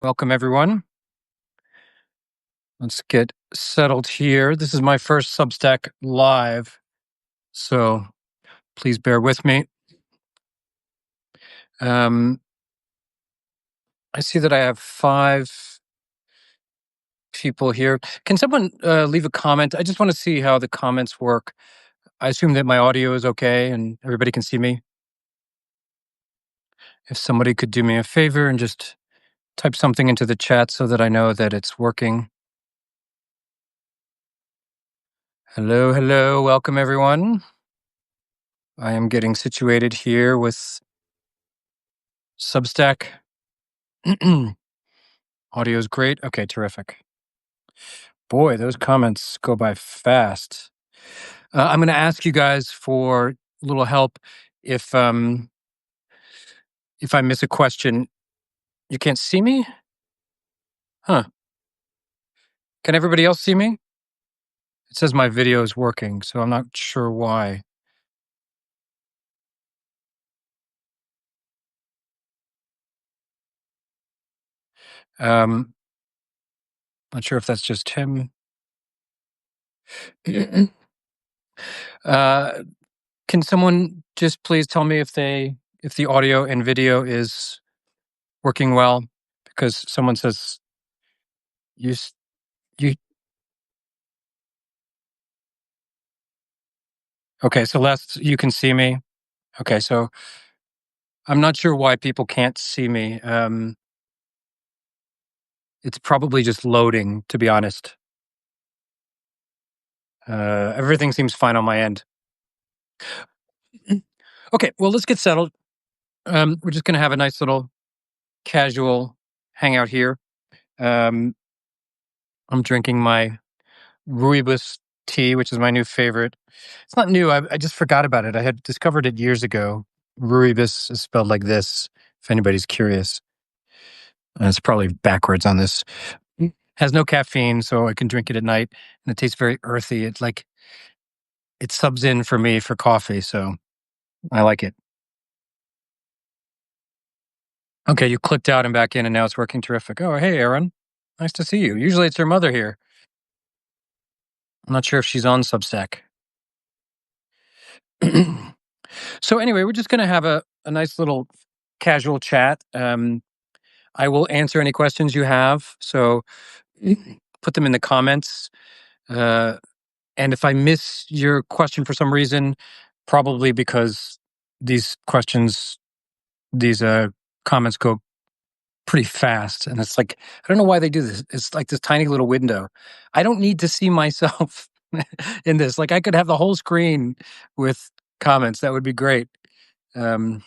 Welcome, everyone. Let's get settled here. This is my first Substack live, so please bear with me. Um, I see that I have 5 people here. Can someone leave a comment? I just want to see how the comments work. I assume that my audio is okay and everybody can see me. If somebody could do me a favor and just type something into the chat so that I know that it's working. Hello, hello. Welcome, everyone. I am getting situated here with Substack. Audio is great. Okay, terrific. Boy, those comments go by fast. I'm going to ask you guys for a little help. If I miss a question, you can't see me, huh? Can everybody else see me? It says my video is working, so I'm not sure why. Not sure if that's just him. uh, can someone just please tell me if the audio and video is working well? Because someone says you s- you okay. So last you can see me. Okay, so I'm not sure why people can't see me. It's probably just loading, to be honest. Everything seems fine on my end. Okay, well, let's get settled. We're just going to have a nice little casual hangout here. Um, I'm drinking my rooibos tea, which is my new favorite. It's not new. I just forgot about it. I had discovered it years ago. Rooibos is spelled like this, if anybody's curious. It's probably backwards on this. Has no caffeine, so I can drink it at night, and it tastes very earthy. It's like it subs in for me for coffee, so I like it. Okay, you clicked out and back in, and now it's working terrific. Oh, hey, Aaron. Nice to see you. Usually it's your mother here. I'm not sure if she's on Substack. So, anyway, we're just going to have a nice little casual chat. I will answer any questions you have. So, put them in the comments. Uh, and if I miss your question for some reason, probably because these questions, these comments go pretty fast. And it's like, I don't know why they do this. It's like this tiny little window. I don't need to see myself in this. Like, I could have the whole screen with comments. That would be great. Um,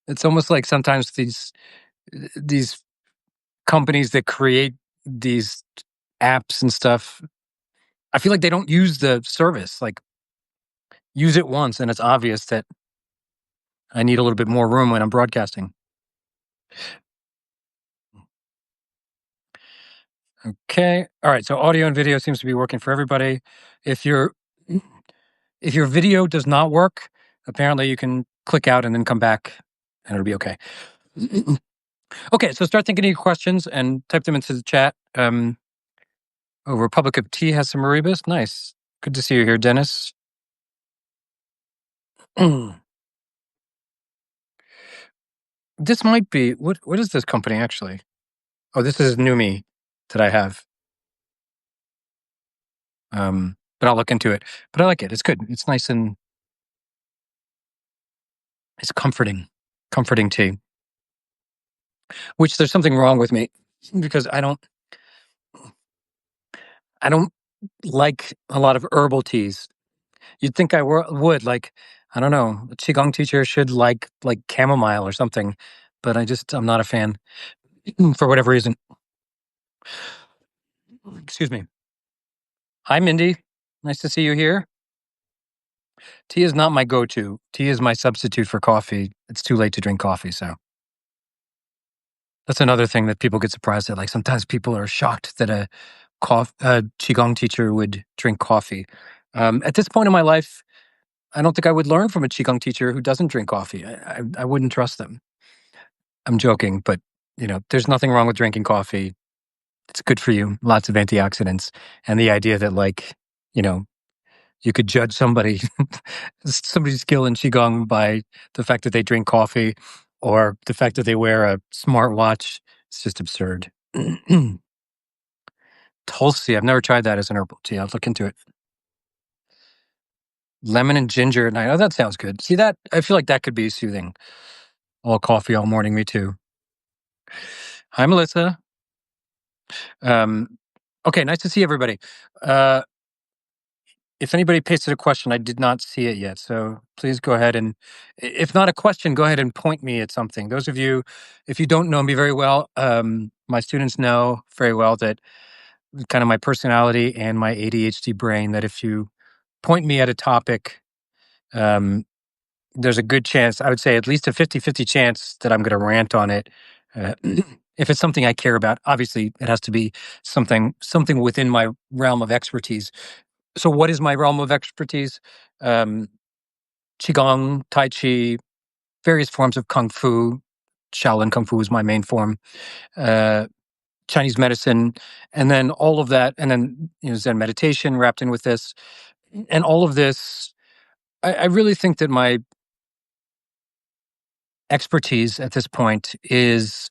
it's almost like sometimes these companies that create these apps and stuff, I feel like they don't use the service. Like, use it once, and it's obvious that I need a little bit more room when I'm broadcasting. Okay. All right. So audio and video seems to be working for everybody. If your if your video does not work, apparently you can click out and then come back, and it'll be okay. Okay. So start thinking of your questions and type them into the chat. Republic of Tea has some Maribas. Nice. Good to see you here, Dennis. This might be what is this company actually? Oh, this is Numi that I have. But I'll look into it. But I like it. It's good. It's nice and it's comforting tea. Which there's something wrong with me because I don't like a lot of herbal teas. You'd think I would like, I don't know, a qigong teacher should like chamomile or something, but I'm not a fan for whatever reason. Excuse me. Hi, Mindy. Nice to see you here. Tea is not my go-to. Tea is my substitute for coffee. It's too late to drink coffee, so that's another thing that people get surprised at. Like sometimes people are shocked that a qigong teacher would drink coffee. At this point in my life, I don't think I would learn from a qigong teacher who doesn't drink coffee. I wouldn't trust them. I'm joking, but there's nothing wrong with drinking coffee. It's good for you. Lots of antioxidants. And the idea that you know, you could judge somebody's skill in Qigong by the fact that they drink coffee or the fact that they wear a smartwatch. It's just absurd. Tulsi, I've never tried that as an herbal tea. I'll look into it. Lemon and ginger at night. Oh, that sounds good. See that? I feel like that could be soothing. All coffee all morning. Me too. Hi, Melissa. Okay, nice to see everybody. If anybody pasted a question, I did not see it yet. So please go ahead and, if not a question, go ahead and point me at something. Those of you, if you don't know me very well, my students know very well that kind of my personality and my ADHD brain, that if you point me at a topic, there's a good chance, I would say at least a 50-50 chance that I'm going to rant on it. If it's something I care about, obviously it has to be something within my realm of expertise. So what is my realm of expertise? Qigong, Tai Chi, various forms of Kung Fu. Shaolin Kung Fu is my main form. Chinese medicine, and then all of that, and then Zen meditation wrapped in with this. And all of this, I really think that my expertise at this point is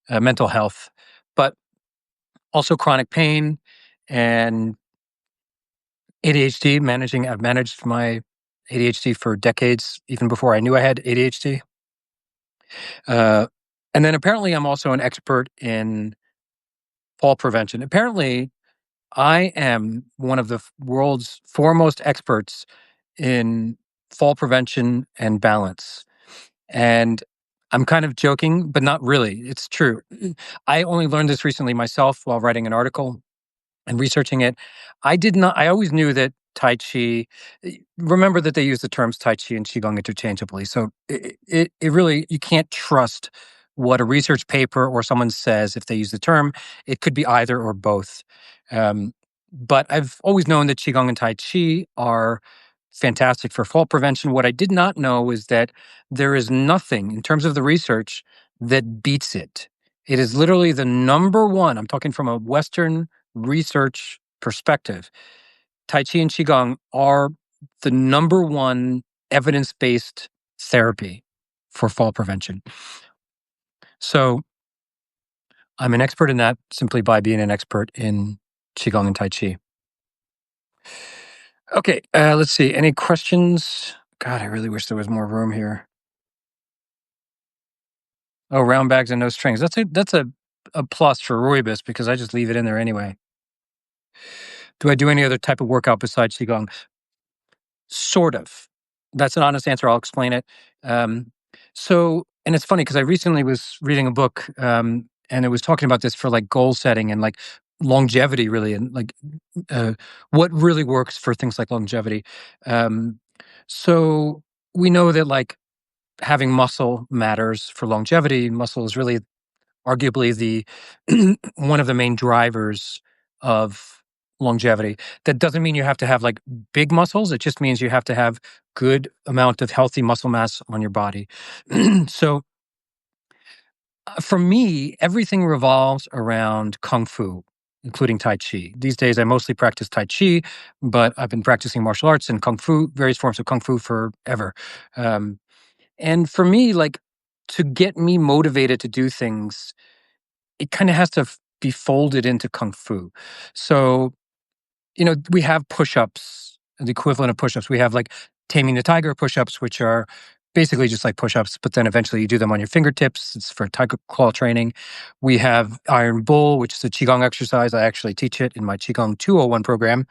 mental health, but also chronic pain and ADHD. I've managed my ADHD for decades, even before I knew I had ADHD. And then apparently I'm also an expert in fall prevention. Apparently, I am one of the world's foremost experts in fall prevention and balance. And I'm kind of joking, but not really. It's true. I only learned this recently myself while writing an article and researching it. I always knew that Tai Chi, remember that they use the terms Tai Chi and Qigong interchangeably. So it really, you can't trust what a research paper or someone says if they use the term. It could be either or both. But I've always known that Qigong and Tai Chi are fantastic for fall prevention. What I did not know was that there is nothing in terms of the research that beats it. It is literally the number one. I'm talking from a Western research perspective. Tai Chi and Qigong are the number one evidence-based therapy for fall prevention. So I'm an expert in that simply by being an expert in Qigong and Tai Chi. Okay, let's see. Any questions? God, I really wish there was more room here. Oh, round bags and no strings. That's a plus for Rooibos because I just leave it in there anyway. Do I do any other type of workout besides Qigong? Sort of. That's an honest answer. I'll explain it. And it's funny because I recently was reading a book, and it was talking about this for like goal setting and like longevity, really, and like what really works for things like longevity. So we know that like having muscle matters for longevity. Muscle is really arguably the one of the main drivers of longevity. That doesn't mean you have to have like big muscles. It just means you have to have good amount of healthy muscle mass on your body. So for me, everything revolves around Kung Fu, including Tai Chi. These days, I mostly practice Tai Chi, but I've been practicing martial arts and Kung Fu, various forms of Kung Fu forever. And for me, like to get me motivated to do things, it kind of has to be folded into Kung Fu. So, we have push-ups, the equivalent of push-ups. We have like Taming the Tiger push-ups, which are basically just like push-ups, but then eventually you do them on your fingertips. It's for tiger claw training. We have Iron Bull, which is a Qigong exercise. I actually teach it in my Qigong 201 program.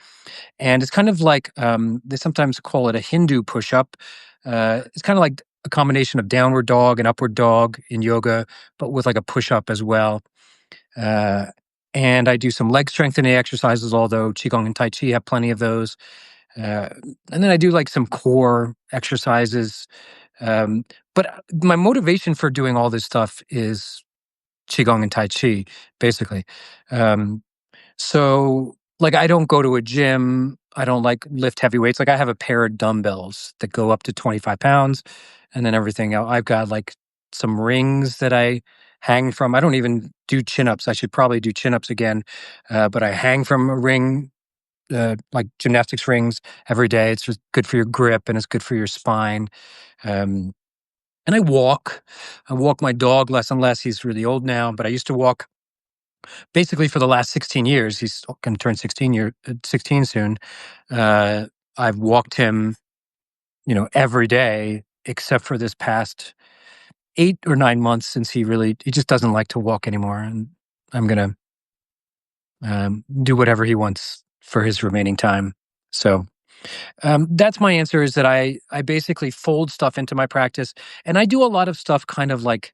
And it's kind of like, they sometimes call it a Hindu push-up. It's kind of like a combination of downward dog and upward dog in yoga, but with like a push-up as well. And I do some leg strengthening exercises, although Qigong and Tai Chi have plenty of those. And then I do like some core exercises. But my motivation for doing all this stuff is Qigong and Tai Chi, basically. So like I don't go to a gym. I don't like lift heavy weights. Like I have a pair of dumbbells that go up to 25 pounds and then everything else. I've got like some rings that I hang from. I don't even do chin-ups. I should probably do chin-ups again, but I hang from a ring, like gymnastics rings, every day. It's just good for your grip and it's good for your spine. Um, and I walk. I walk my dog less and less. He's really old now, but I used to walk basically for the last 16 years. He's going to turn 16 soon. Uh, I've walked him, every day except for this past 8 or 9 months since he just doesn't like to walk anymore. And I'm going to do whatever he wants for his remaining time. So that's my answer is that I basically fold stuff into my practice and I do a lot of stuff kind of like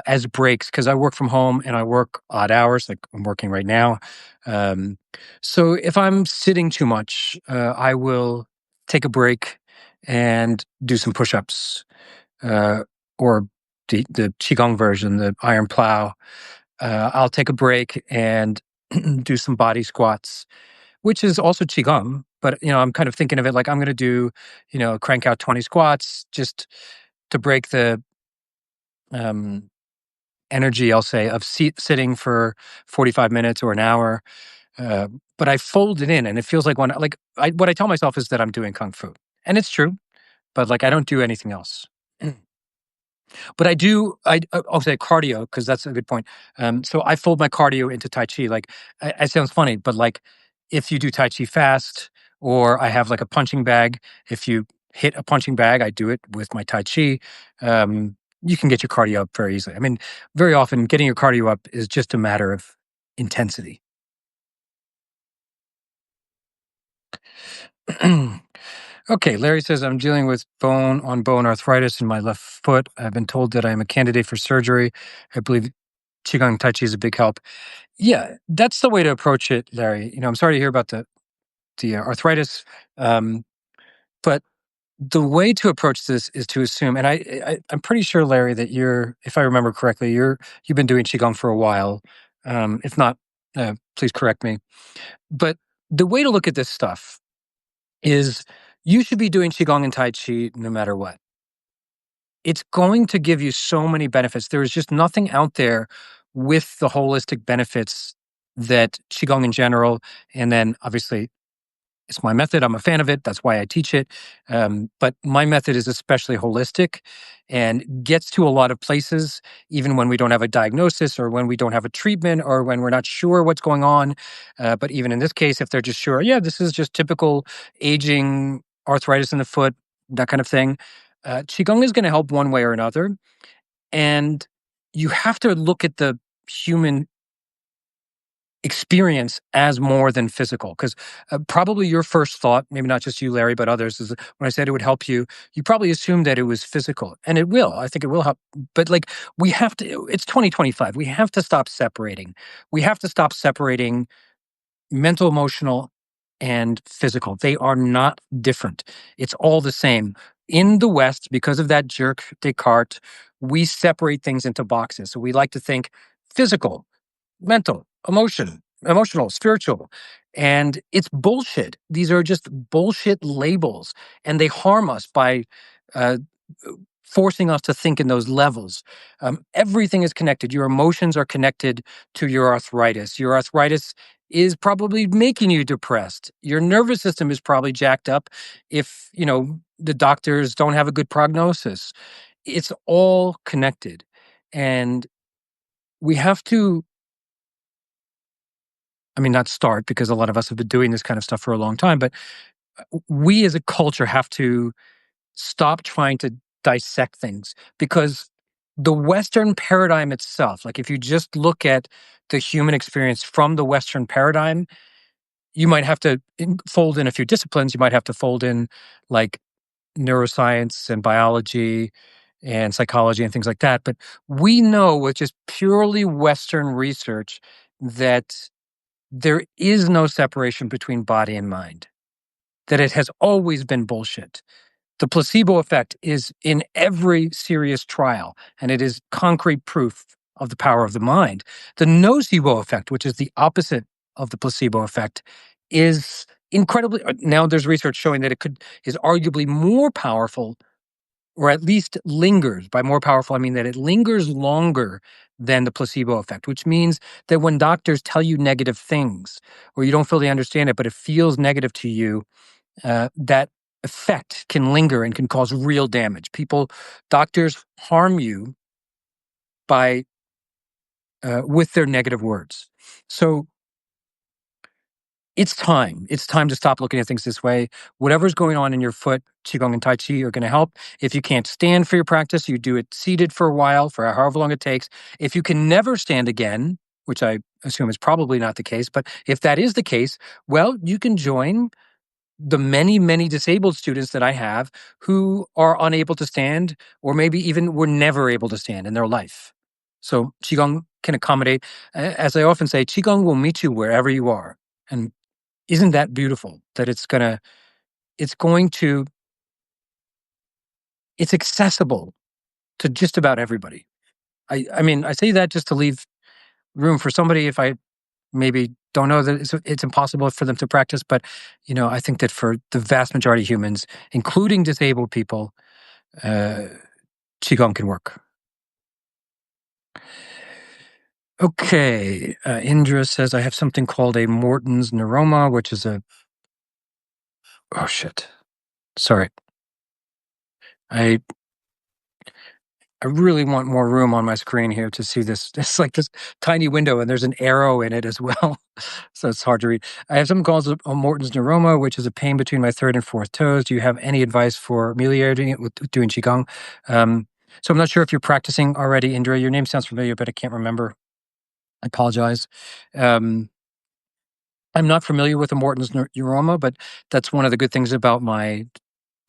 as breaks because I work from home and I work odd hours, like I'm working right now. Um, so if I'm sitting too much, I will take a break and do some push-ups or the qigong version, the iron plow. I'll take a break and do some body squats, which is also qigong. But I'm kind of thinking of it like I'm going to do, crank out 20 squats just to break the um, energy, I'll say, of sitting for 45 minutes or an hour. Uh, but I fold it in, and it feels like what I tell myself is that I'm doing kung fu, and it's true. But like I don't do anything else. But I do. I'll say cardio because that's a good point. So I fold my cardio into Tai Chi. Like it sounds funny, but like if you do Tai Chi fast, or I have like a punching bag. If you hit a punching bag, I do it with my Tai Chi. You can get your cardio up very easily. I mean, very often getting your cardio up is just a matter of intensity. Okay, Larry says, I'm dealing with bone on bone arthritis in my left foot. I've been told that I am a candidate for surgery. I believe Qigong Tai Chi is a big help. Yeah, that's the way to approach it, Larry. I'm sorry to hear about the arthritis, um, but the way to approach this is to assume, and I'm pretty sure, Larry, that if I remember correctly, you've been doing Qigong for a while. If not, please correct me. But the way to look at this stuff is you should be doing Qigong and Tai Chi no matter what. It's going to give you so many benefits. There is just nothing out there with the holistic benefits that Qigong in general, and then obviously it's my method. I'm a fan of it. That's why I teach it. But my method is especially holistic and gets to a lot of places, even when we don't have a diagnosis or when we don't have a treatment or when we're not sure what's going on. But even in this case, if they're just sure, yeah, this is just typical aging arthritis in the foot, that kind of thing, Qigong is going to help one way or another. And you have to look at the human experience as more than physical because probably your first thought, maybe not just you, Larry, but others, is when I said it would help you, you probably assumed that it was physical, and it will. I think it will help, but like we have to, it's 2025, we have to stop separating. We have to stop separating mental, emotional, and physical. They are not different. It's all the same. In the West, because of that jerk Descartes, we separate things into boxes. So we like to think physical, mental, emotional, spiritual. And it's bullshit. These are just bullshit labels. And they harm us by uh, forcing us to think in those levels. Everything is connected. Your emotions are connected to your arthritis. Your arthritis is probably making you depressed. Your nervous system is probably jacked up if, the doctors don't have a good prognosis. It's all connected. And we have to, not start because a lot of us have been doing this kind of stuff for a long time, but we as a culture have to stop trying to dissect things because the Western paradigm itself, like if you just look at the human experience from the Western paradigm, you might have to fold in a few disciplines. You might have to fold in like neuroscience and biology and psychology and things like that. But we know with just purely Western research that there is no separation between body and mind, that it has always been bullshit. The placebo effect is in every serious trial, and it is concrete proof of the power of the mind. The nocebo effect, which is the opposite of the placebo effect, is incredibly, now there's research showing that is arguably more powerful or at least lingers. By more powerful, I mean that it lingers longer than the placebo effect, which means that when doctors tell you negative things or you don't fully understand it, but it feels negative to you, that effect can linger and can cause real damage. Doctors harm you by with their negative words. So it's time. It's time to stop looking at things this way. Whatever's going on in your foot, Qigong and Tai Chi are going to help. If you can't stand for your practice, you do it seated for a while, for however long it takes. If you can never stand again, which I assume is probably not the case, but if that is the case, well, you can join the many, many disabled students that I have who are unable to stand, or maybe even were never able to stand in their life. So Qigong can accommodate. As I often say, Qigong will meet you wherever you are. And isn't that beautiful that it's going to, it's accessible to just about everybody. I mean, I say that just to leave room for somebody if I maybe don't know that it's impossible for them to practice. But, I think that for the vast majority of humans, including disabled people, uh, Qigong can work. Okay. Indra says, I have something called a Morton's neuroma, which is oh shit. Sorry. I really want more room on my screen here to see this. It's like this tiny window and there's an arrow in it as well. So it's hard to read. I have something called a Morton's neuroma, which is a pain between my third and fourth toes. Do you have any advice for ameliorating it with doing Qigong? So I'm not sure if you're practicing already, Indra. Your name sounds familiar, but I can't remember. I apologize. Um, I'm not familiar with the Morton's neuroma, but that's one of the good things about my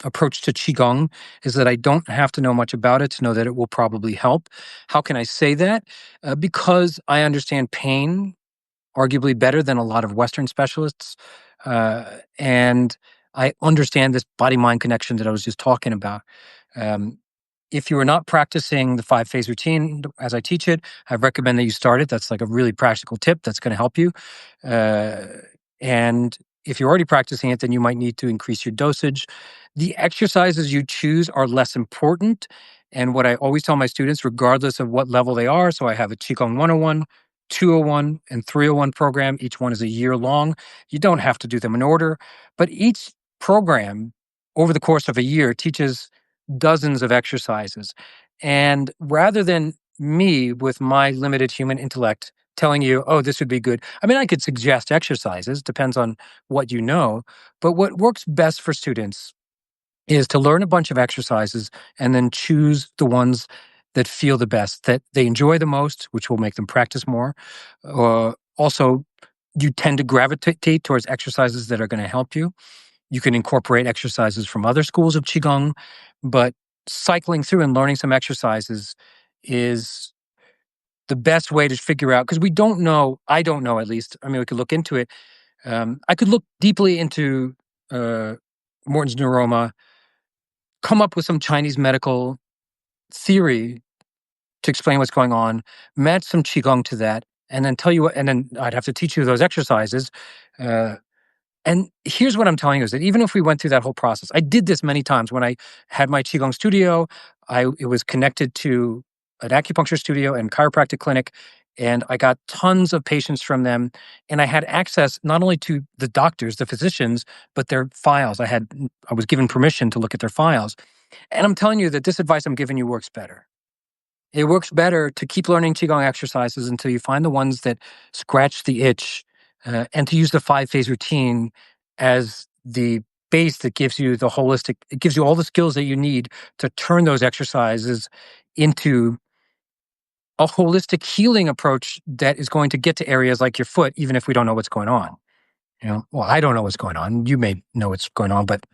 approach to Qigong is that I don't have to know much about it to know that it will probably help. How can I say that? Because I understand pain arguably better than a lot of Western specialists. And I understand this body mind connection that I was just talking about. Um, if you are not practicing the 5-phase routine as I teach it, I recommend that you start it. That's like a really practical tip that's going to help you. Uh, and if you're already practicing it, then you might need to increase your dosage. The exercises you choose are less important. And what I always tell my students, regardless of what level they are, so I have a Qigong 101, 201, and 301 program. Each one is a year long. You don't have to do them in order, but each program over the course of a year teaches dozens of exercises. And rather than me with my limited human intellect telling you, oh, this would be good. I mean, I could suggest exercises, depends on what you know, but what works best for students is to learn a bunch of exercises and then choose the ones that feel the best, that they enjoy the most, which will make them practice more. Also, you tend to gravitate towards exercises that are going to help you. You can incorporate exercises from other schools of Qigong, but cycling through and learning some exercises is the best way to figure out, because we don't know, I don't know at least. I mean, we could look into it. I could look deeply into Morton's neuroma, come up with some Chinese medical theory to explain what's going on, match some Qigong to that, and then tell you what, and then I'd have to teach you those exercises. Uh, And here's what I'm telling you is that even if we went through that whole process, I did this many times when I had my Qigong studio. It was connected to an acupuncture studio and chiropractic clinic, and I got tons of patients from them. And I had access not only to the doctors, the physicians, but their files. I was given permission to look at their files. And I'm telling you that this advice I'm giving you works better. It works better to keep learning Qigong exercises until you find the ones that scratch the itch, and to use the 5-phase routine as the base that gives you the holistic, it gives you all the skills that you need to turn those exercises into a holistic healing approach that is going to get to areas like your foot, even if we don't know what's going on. Well, I don't know what's going on. You may know what's going on, but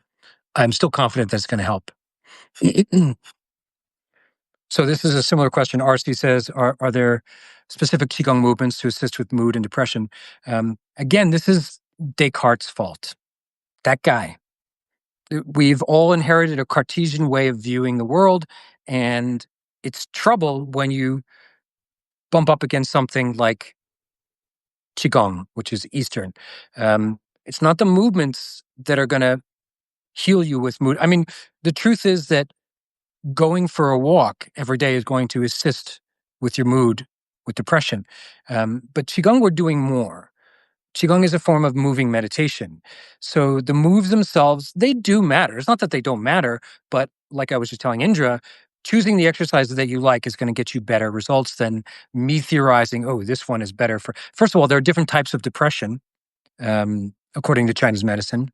I'm still confident that it's going to help. So this is a similar question. RC says, are there specific Qigong movements to assist with mood and depression? Again, this is Descartes' fault. That guy. We've all inherited a Cartesian way of viewing the world, and it's trouble when you bump up against something like Qigong, which is Eastern. It's not the movements that are going to heal you with mood. I mean, the truth is that going for a walk every day is going to assist with your mood, with depression. But Qigong, we're doing more. Qigong is a form of moving meditation. So the moves themselves, they do matter. It's not that they don't matter, but like I was just telling Indra, choosing the exercises that you like is going to get you better results than me theorizing, oh, this one is better for. First of all, there are different types of depression, according to Chinese medicine.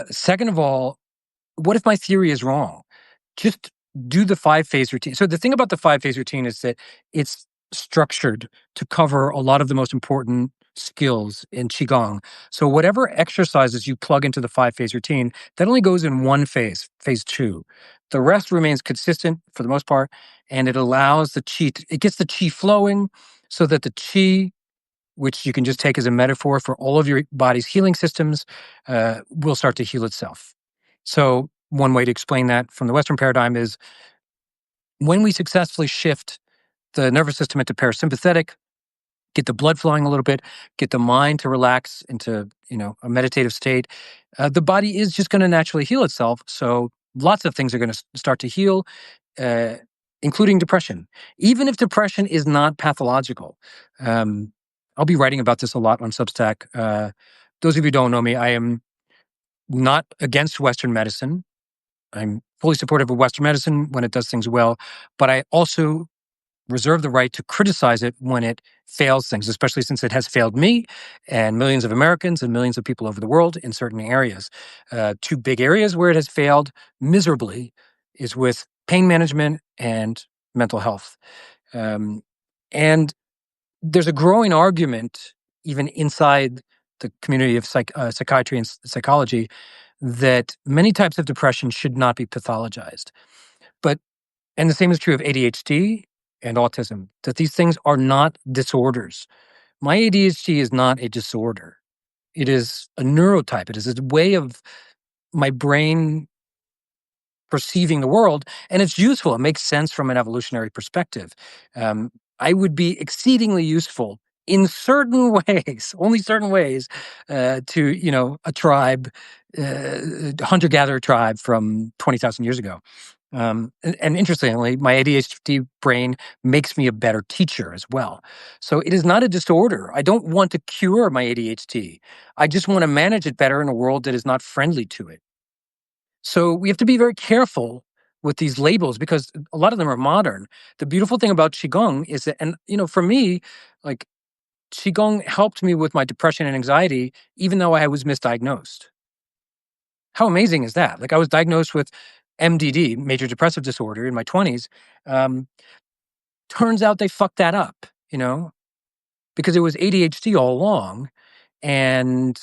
Second of all, what if my theory is wrong? Just do the 5-phase routine. So the thing about the 5-phase routine is that it's structured to cover a lot of the most important skills in Qigong. So whatever exercises you plug into the 5-phase routine, that only goes in one phase, phase 2. The rest remains consistent for the most part, and it allows the qi, it gets the qi flowing so that the qi, which you can just take as a metaphor for all of your body's healing systems, will start to heal itself. So one way to explain that from the Western paradigm is when we successfully shift the nervous system into parasympathetic, get the blood flowing a little bit, get the mind to relax into a meditative state, the body is just going to naturally heal itself. So lots of things are going to start to heal, uh, including depression. Even if depression is not pathological, I'll be writing about this a lot on Substack. Those of you who don't know me, I am not against Western medicine. I'm fully supportive of Western medicine when it does things well, but I also reserve the right to criticize it when it fails things, especially since it has failed me and millions of Americans and millions of people over the world in certain areas. Two big areas where it has failed miserably is with pain management and mental health. And there's a growing argument, even inside the community of psychiatry and psychology, that many types of depression should not be pathologized. But, and the same is true of ADHD and autism, that these things are not disorders. My ADHD is not a disorder. It is a neurotype. It is a way of my brain perceiving the world, and it's useful. It makes sense from an evolutionary perspective. I would be exceedingly useful in certain ways, only certain ways, to a tribe, hunter-gatherer tribe from 20,000 years ago. And interestingly, my ADHD brain makes me a better teacher as well. So it is not a disorder. I don't want to cure my ADHD. I just want to manage it better in a world that is not friendly to it. So we have to be very careful with these labels because a lot of them are modern. The beautiful thing about Qigong is that, and for me, like Qigong helped me with my depression and anxiety, even though I was misdiagnosed. How amazing is that? Like I was diagnosed with MDD, major depressive disorder, in my 20s. Turns out they fucked that up, because it was ADHD all along, and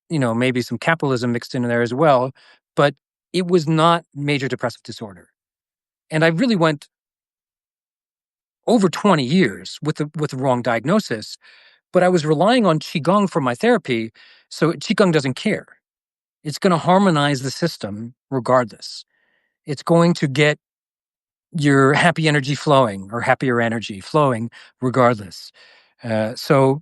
maybe some capitalism mixed in there as well, but it was not major depressive disorder. And I really went over 20 years with the wrong diagnosis, but I was relying on Qigong for my therapy. So Qigong doesn't care. It's going to harmonize the system regardless. It's going to get your happy energy flowing or happier energy flowing regardless. So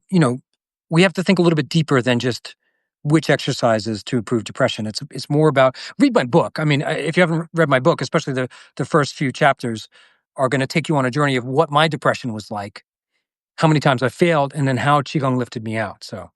we have to think a little bit deeper than just which exercises to improve depression. It's more about read my book. I mean, if you haven't read my book, especially the first few chapters are going to take you on a journey of what my depression was like, how many times I failed, and then how Qigong lifted me out. So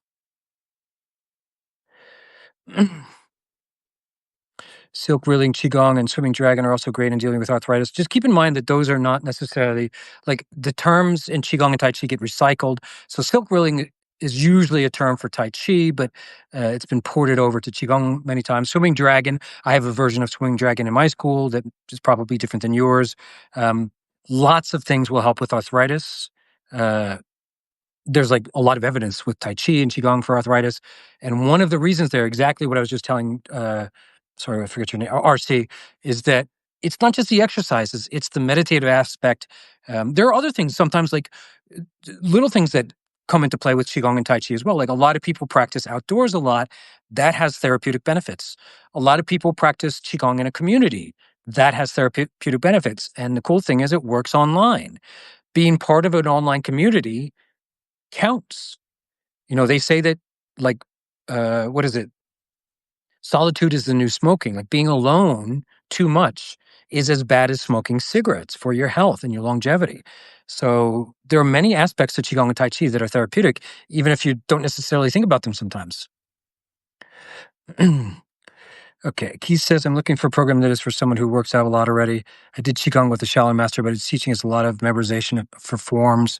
silk reeling, qigong, and swimming dragon are also great in dealing with arthritis. Just keep in mind that those are not necessarily like the terms in qigong and tai chi get recycled. So silk reeling is usually a term for tai chi, but it's been ported over to qigong many times. Swimming dragon, I have a version of swimming dragon in my school that is probably different than yours. Lots of things will help with arthritis. There's like a lot of evidence with Tai Chi and Qigong for arthritis. And one of the reasons they're exactly what I was just telling, sorry, I forget your name, RC, is that it's not just the exercises, it's the meditative aspect. There are other things sometimes like little things that come into play with Qigong and Tai Chi as well. Like a lot of people practice outdoors a lot. That has therapeutic benefits. A lot of people practice Qigong in a community. That has therapeutic benefits. And the cool thing is it works online. Being part of an online community counts. They say that like, what is it? Solitude is the new smoking. Like being alone too much is as bad as smoking cigarettes for your health and your longevity. So there are many aspects to Qigong and Tai Chi that are therapeutic, even if you don't necessarily think about them sometimes. Okay, Keith says, I'm looking for a program that is for someone who works out a lot already. I did Qigong with the Shaolin master, but its teaching is a lot of memorization for forms.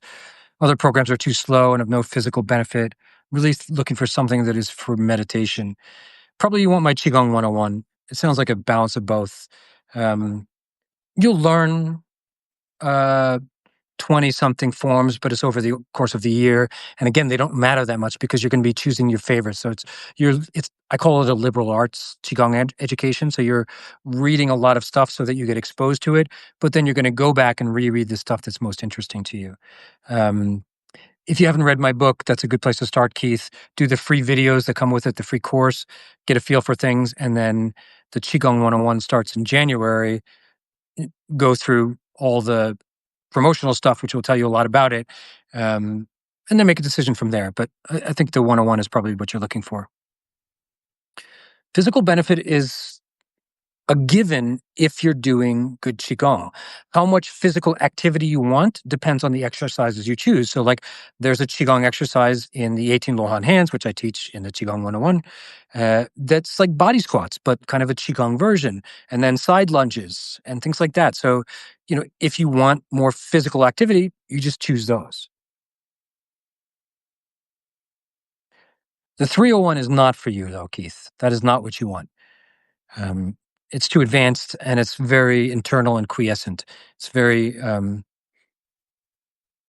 Other programs are too slow and have no physical benefit. Really looking for something that is for meditation. Probably you want my Qigong 101. It sounds like a balance of both. Um, you'll learn uh, 20 something forms, but it's over the course of the year. And again, they don't matter that much because you're going to be choosing your favorites. So I call it a liberal arts Qigong education. So you're reading a lot of stuff so that you get exposed to it, but then you're going to go back and reread the stuff that's most interesting to you. If you haven't read my book, that's a good place to start, Keith. Do the free videos that come with it, the free course, get a feel for things. And then the Qigong 101 starts in January. Go through all the promotional stuff, which will tell you a lot about it, and then make a decision from there. But I think the 101 is probably what you're looking for. Physical benefit is a given if you're doing good qigong. How much physical activity you want depends on the exercises you choose. So, like, there's a qigong exercise in the 18 Lohan hands, which I teach in the Qigong 101. That's like body squats, but kind of a qigong version, and then side lunges and things like that. So, if you want more physical activity, you just choose those. The 301 is not for you, though, Keith. That is not what you want. Um, it's too advanced and it's very internal and quiescent. It's very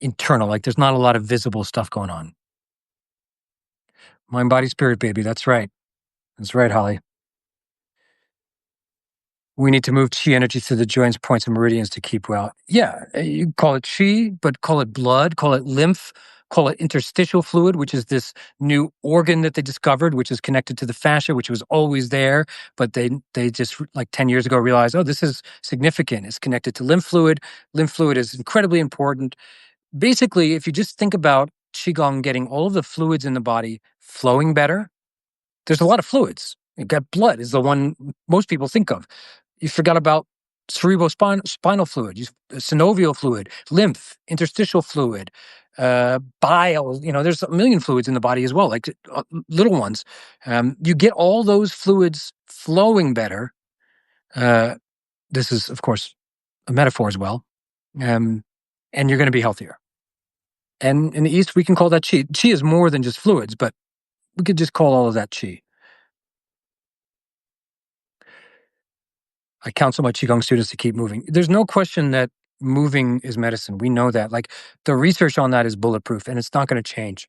internal. Like there's not a lot of visible stuff going on. Mind, body, spirit, baby. That's right. That's right, Holly. We need to move chi energy through the joints, points, and meridians to keep well. Yeah, you call it chi, but call it blood, call it lymph, call it interstitial fluid, which is this new organ that they discovered, which is connected to the fascia, which was always there, but they just like 10 years ago realized, oh, this is significant. It's connected to lymph fluid. Lymph fluid is incredibly important. Basically, if you just think about qigong getting all of the fluids in the body flowing better, there's a lot of fluids. You've got blood is the one most people think of. You forgot about spinal fluid, synovial fluid, lymph, interstitial fluid, bile. There's a million fluids in the body as well, like little ones. You get all those fluids flowing better. This is, of course, a metaphor as well. And you're going to be healthier. And in the East, we can call that chi. Chi is more than just fluids, but we could just call all of that chi. I counsel my Qigong students to keep moving. There's no question that moving is medicine. We know that. Like the research on that is bulletproof and it's not going to change.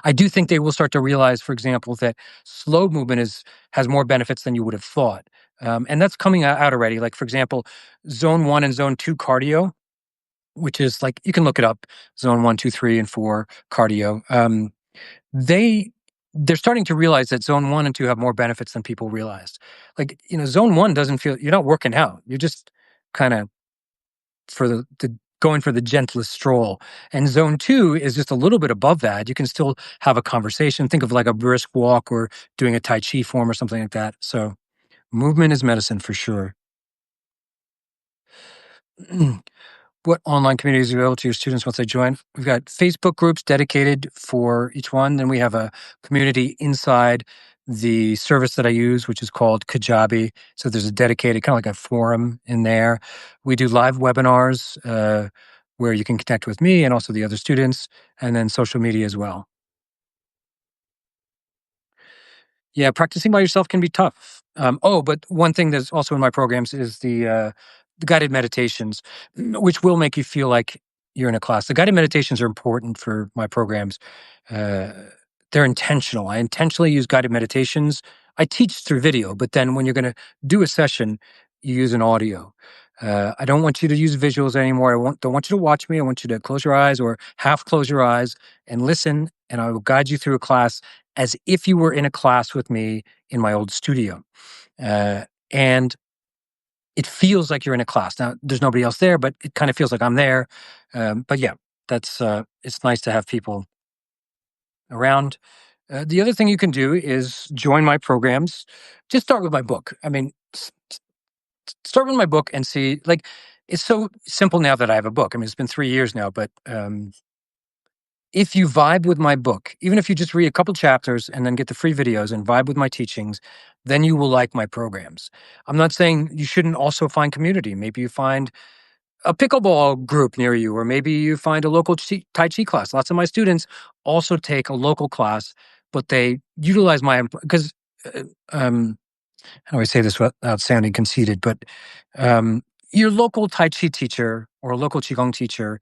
I do think they will start to realize, for example, that slow movement has more benefits than you would have thought. And that's coming out already. Like, for example, zone 1 and zone 2 cardio, which is like, you can look it up, zone 1, 2, 3, and 4 cardio. They're starting to realize that zone 1 and 2 have more benefits than people realized. Like, zone 1 doesn't feel, you're not working out. You're just kind of for the going for the gentlest stroll. And zone 2 is just a little bit above that. You can still have a conversation. Think of like a brisk walk or doing a Tai Chi form or something like that. So movement is medicine for sure. What online communities are available to your students once they join? We've got Facebook groups dedicated for each one. Then we have a community inside the service that I use, which is called Kajabi. So there's a dedicated, kind of like a forum in there. We do live webinars where you can connect with me and also the other students, and then social media as well. Yeah, practicing by yourself can be tough. But one thing that's also in my programs is the guided meditations, which will make you feel like you're in a class. The guided meditations are important for my programs. Uh, they're intentional. I intentionally use guided meditations. I teach through video, but then when you're going to do a session, you use an audio. I don't want you to use visuals anymore. Don't want you to watch me. I want you to close your eyes or half close your eyes and listen, and I will guide you through a class as if you were in a class with me in my old studio. And it feels like you're in a class. Now, there's nobody else there, but it kind of feels like I'm there. But yeah, it's nice to have people around. The other thing you can do is join my programs. Just start with my book. I mean, start with my book and see, like, it's so simple now that I have a book. I mean, it's been 3 years now, but if you vibe with my book, even if you just read a couple chapters and then get the free videos and vibe with my teachings, then you will like my programs. I'm not saying you shouldn't also find community. Maybe you find a pickleball group near you, or maybe you find a local Tai Chi class. Lots of my students also take a local class, but they utilize my, because, uh, um, how do I say this without sounding conceited, but your local Tai Chi teacher or a local Qigong teacher,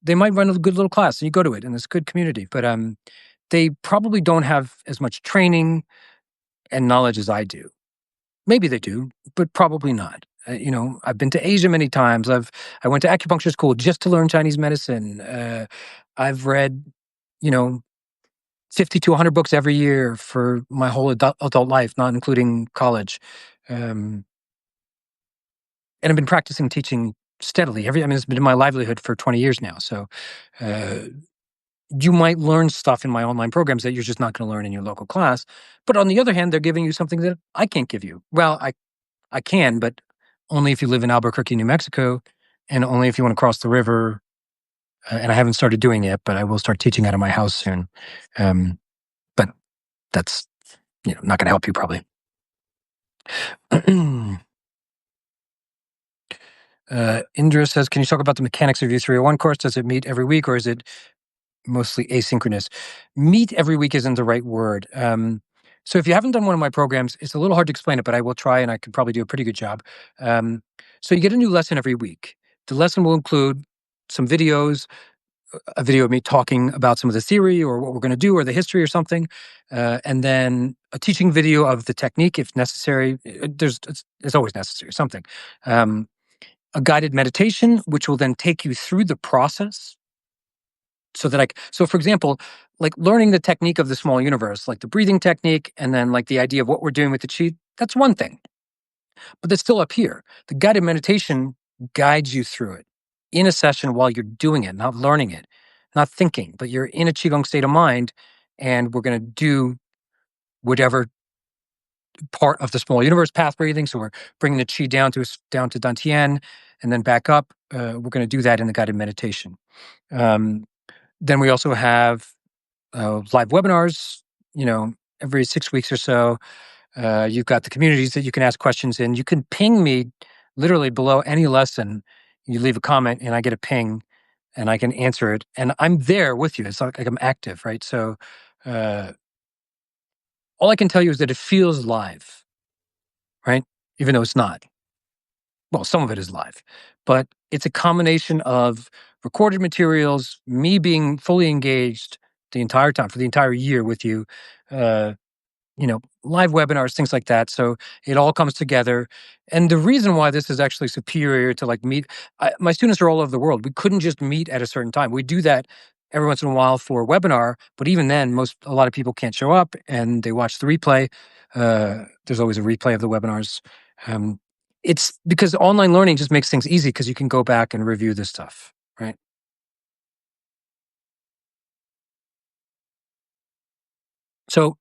they might run a good little class and you go to it and it's a good community, but they probably don't have as much training and knowledge as I do. Maybe they do, but probably not. I've been to Asia many times. I went to acupuncture school just to learn Chinese medicine. I've read, you know, 50 to 100 books every year for my whole adult life, not including college. Um, and I've been practicing teaching steadily. It's been my livelihood for 20 years now. So uh, you might learn stuff in my online programs that you're just not going to learn in your local class. But on the other hand, they're giving you something that I can't give you. Well, I can, but only if you live in Albuquerque, New Mexico, and only if you want to cross the river. And I haven't started doing it, but I will start teaching out of my house soon. But that's not going to help you probably. Indra says, "Can you talk about the mechanics of your 301 course? Does it meet every week, or is it mostly asynchronous?" Meet every week isn't the right word. So if you haven't done one of my programs, it's a little hard to explain it, but I will try, and I can probably do a pretty good job. So you get a new lesson every week. The lesson will include some videos, a video of me talking about some of the theory or what we're going to do or the history or something, and then a teaching video of the technique if necessary. It's always necessary, something. A guided meditation, which will then take you through the process. So for example, like learning the technique of the small universe, like the breathing technique, and then like the idea of what we're doing with the chi, that's one thing. But that's still up here. The guided meditation guides you through it in a session while you're doing it, not learning it, not thinking, but you're in a Qigong state of mind, and we're going to do whatever part of the small universe path breathing. So we're bringing the Qi down to Dantian and then back up. We're going to do that in the guided meditation. Then we also have live webinars, every 6 weeks or so. You've got the communities that you can ask questions in. You can ping me literally below any lesson. You leave a comment and I get a ping and I can answer it. And I'm there with you. It's like I'm active, right? So all I can tell you is that it feels live, right? Even though it's not. Well, some of it is live, but it's a combination of recorded materials, me being fully engaged the entire time for the entire year with you, uh, live webinars, things like that. So it all comes together. And the reason why this is actually superior to like meet, my students are all over the world. We couldn't just meet at a certain time. We do that every once in a while for a webinar, but even then, a lot of people can't show up and they watch the replay. There's always a replay of the webinars. It's because online learning just makes things easy because you can go back and review this stuff, right? So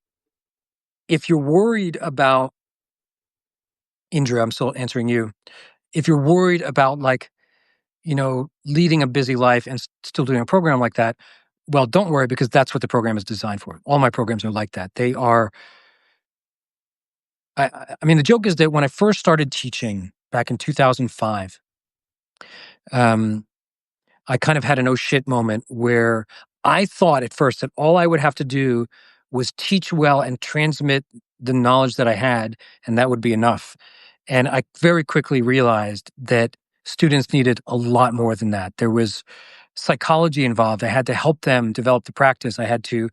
if you're worried about Indra, I'm still answering you. If you're worried about like, leading a busy life and still doing a program like that, well, don't worry because that's what the program is designed for. All my programs are like that. They are, I mean, the joke is that when I first started teaching back in 2005, um, I kind of had an oh shit moment where I thought at first that all I would have to do was teach well and transmit the knowledge that I had, and that would be enough. And I very quickly realized that students needed a lot more than that. There was psychology involved. I had to help them develop the practice. I had to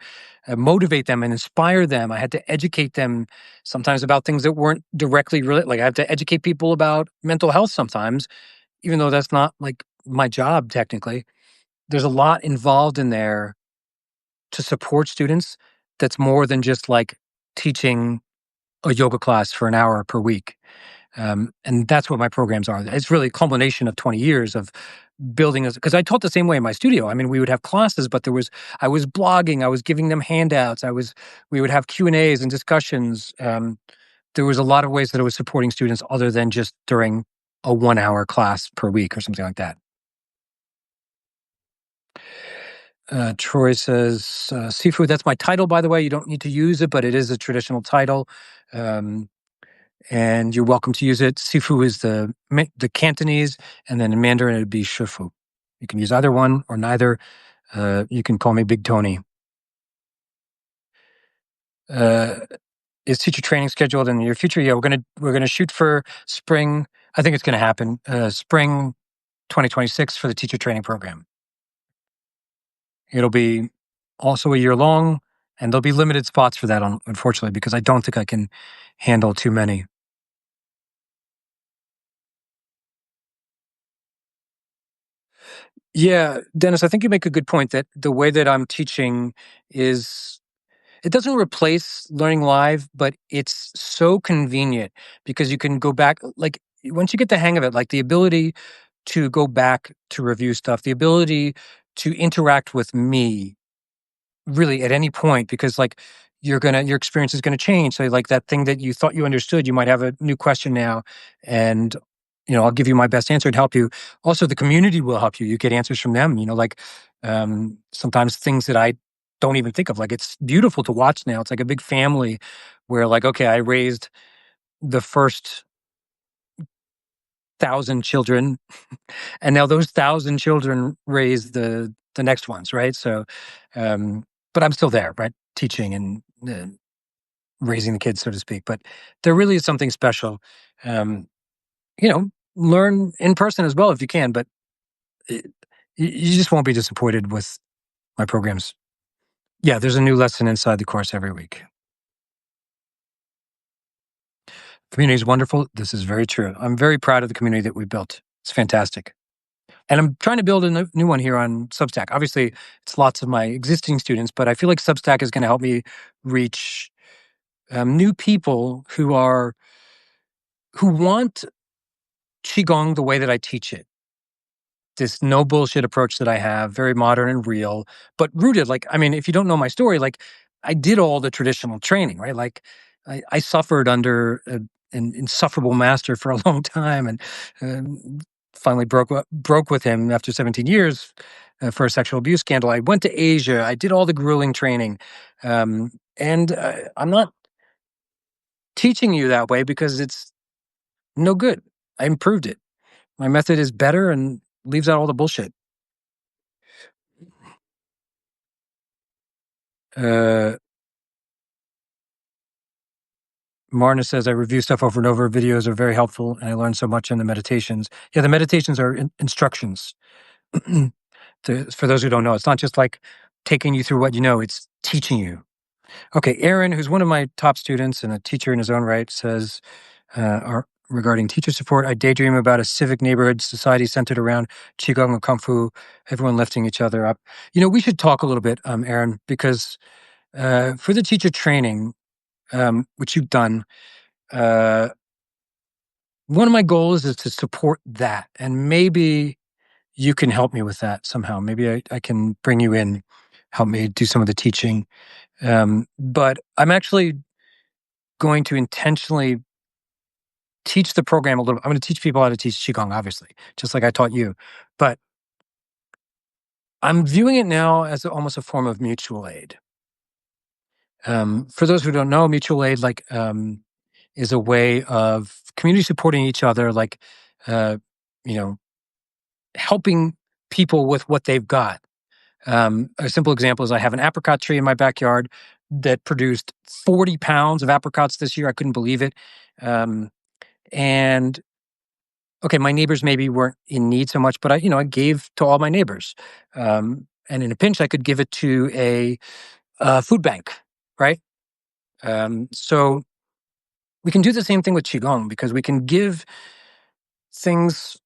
motivate them and inspire them. I had to educate them sometimes about things that weren't directly related. Like I had to educate people about mental health sometimes, even though that's not like my job technically. There's a lot involved in there to support students that's more than just like teaching a yoga class for an hour per week. And that's what my programs are. It's really a culmination of 20 years of building because I taught the same way in my studio. I mean, we would have classes, but I was blogging, I was giving them handouts, we would have Q&As and discussions. there was a lot of ways that it was supporting students other than just during a 1 hour class per week or something like that. Troy says, Sifu, that's my title, by the way. You don't need to use it, but it is a traditional title. Um, and you're welcome to use it. Sifu is the Cantonese, and then in Mandarin, it'd be Shifu. You can use either one or neither. You can call me Big Tony. Uh, is teacher training scheduled in the near future? Yeah, we're gonna shoot for spring. I think it's gonna happen. Spring 2026 for the teacher training program. It'll be also a year long, and there'll be limited spots for that, unfortunately, because I don't think I can handle too many. Yeah, Dennis, I think you make a good point that the way that I'm teaching is it doesn't replace learning live, but it's so convenient because you can go back like once you get the hang of it, like the ability to go back to review stuff, the ability to interact with me really at any point because like your experience is gonna change. So like that thing that you thought you understood, you might have a new question now and I'll give you my best answer and help you. Also, the community will help you. You get answers from them, like sometimes things that I don't even think of. Like it's beautiful to watch now. It's like a big family where like, okay, I raised the first 1,000 children and now those 1,000 children raise the next ones, right? So but I'm still there, right? Teaching and raising the kids, so to speak. But there really is something special. Um, learn in person as well if you can, but it, you just won't be disappointed with my programs. Yeah, there's a new lesson inside the course every week. Community is wonderful. This is very true. I'm very proud of the community that we built. It's fantastic. And I'm trying to build a new one here on Substack. Obviously, it's lots of my existing students, but I feel like Substack is going to help me reach new people who want qigong the way that I teach it. This no bullshit approach that I have, very modern and real, but rooted. Like, I mean, if you don't know my story, like I did all the traditional training, right? Like I suffered under an insufferable master for a long time, and finally broke with him after 17 years for a sexual abuse scandal. I went to Asia. I did all the grueling training, and I'm not teaching you that way because it's no good. I improved it. My method is better and leaves out all the bullshit. Uh, Marna says, I review stuff over and over. Videos are very helpful, and I learn so much in the meditations. Yeah, the meditations are instructions. For those who don't know, it's not just like taking you through what you know, it's teaching you. Okay, Aaron, who's one of my top students and a teacher in his own right, says, regarding teacher support, I daydream about a civic neighborhood society centered around Qigong and Kung Fu, everyone lifting each other up. We should talk a little bit, Aaron, because for the teacher training, which you've done, one of my goals is to support that. And maybe you can help me with that somehow. Maybe I can bring you in, help me do some of the teaching. But I'm actually going to intentionally teach the program a little. I'm going to teach people how to teach Qigong, obviously, just like I taught you. But I'm viewing it now as almost a form of mutual aid. For those who don't know, mutual aid is a way of community supporting each other, like uh, you know, helping people with what they've got. A simple example is I have an apricot tree in my backyard that produced 40 pounds of apricots this year. I couldn't believe it. And okay, my neighbors maybe weren't in need so much, but I gave to all my neighbors. And in a pinch, I could give it to a food bank, right? So we can do the same thing with qigong because we can give things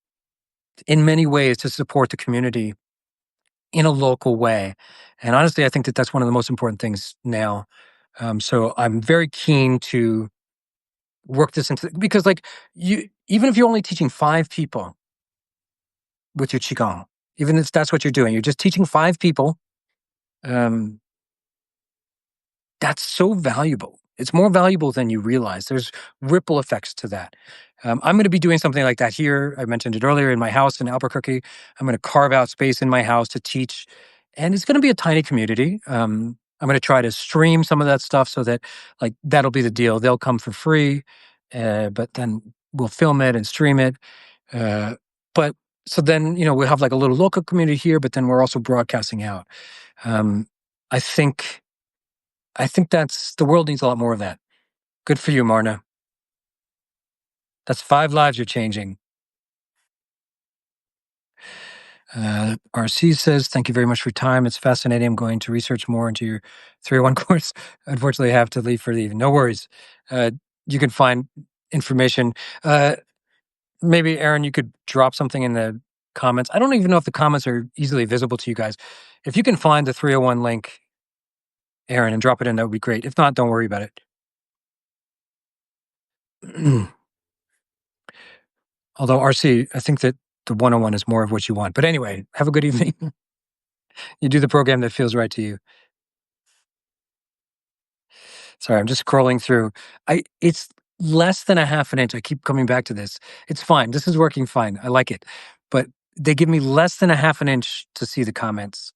in many ways to support the community in a local way. And honestly, I think that that's one of the most important things now. So I'm very keen to work this into because, like, even if you're only teaching 5 people with your qigong, even if that's what you're doing, you're just teaching 5 people. Um, that's so valuable. It's more valuable than you realize. There's ripple effects to that. I'm going to be doing something like that here. I mentioned it earlier in my house in Albuquerque. I'm going to carve out space in my house to teach, and it's going to be a tiny community. I'm going to try to stream some of that stuff so that, like, that'll be the deal. They'll come for free, but then we'll film it and stream it. Uh, but so then, we'll have like a little local community here, but then we're also broadcasting out. Um, I think I think that's the world needs a lot more of that. Good for you, Marna. That's 5 lives you're changing. RC says, thank you very much for your time. It's fascinating. I'm going to research more into your 301 course. Unfortunately, I have to leave for the evening. No worries. Uh, you can find information. Uh, Maybe, Aaron, you could drop something in the comments. I don't even know if the comments are easily visible to you guys. If you can find the 301 link, Aaron, and drop it in, that would be great. If not, don't worry about it. Although, RC, I think that the 101 is more of what you want. But anyway, have a good evening. You do the program that feels right to you. Sorry, I'm just scrolling through. It's less than a half an inch. I keep coming back to this. It's fine. This is working fine. I like it. But they give me less than a half an inch to see the comments.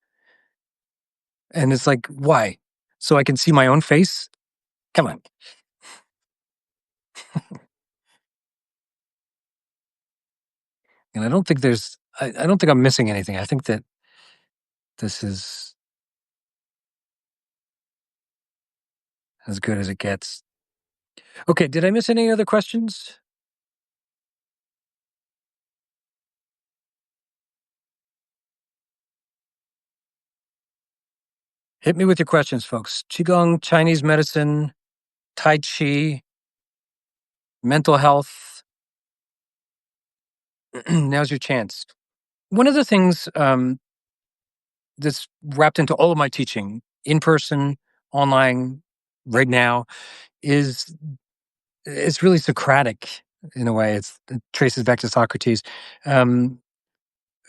And it's like, why? So I can see my own face? Come on. And I don't think I don't think I'm missing anything. I think that this is as good as it gets. Okay, did I miss any other questions? Hit me with your questions, folks. Qigong, Chinese medicine, Tai Chi, mental health. Now's your chance. One of the things that's wrapped into all of my teaching, in person, online, right now, is it's really Socratic in a way. It traces back to Socrates. Um,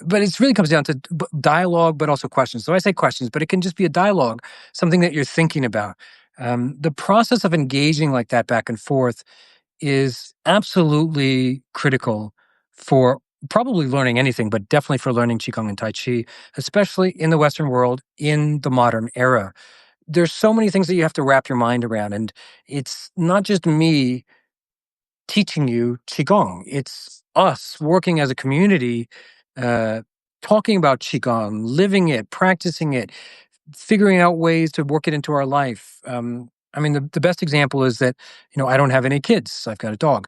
but it really comes down to dialogue, but also questions. So I say questions, but it can just be a dialogue, something that you're thinking about. The process of engaging like that back and forth is absolutely critical for probably learning anything, but definitely for learning Qigong and Tai Chi, especially in the Western world in the modern era. There's so many things that you have to wrap your mind around. And it's not just me teaching you Qigong, it's us working as a community, uh, talking about Qigong, living it, practicing it, figuring out ways to work it into our life. I mean, the best example is that, I don't have any kids. I've got a dog.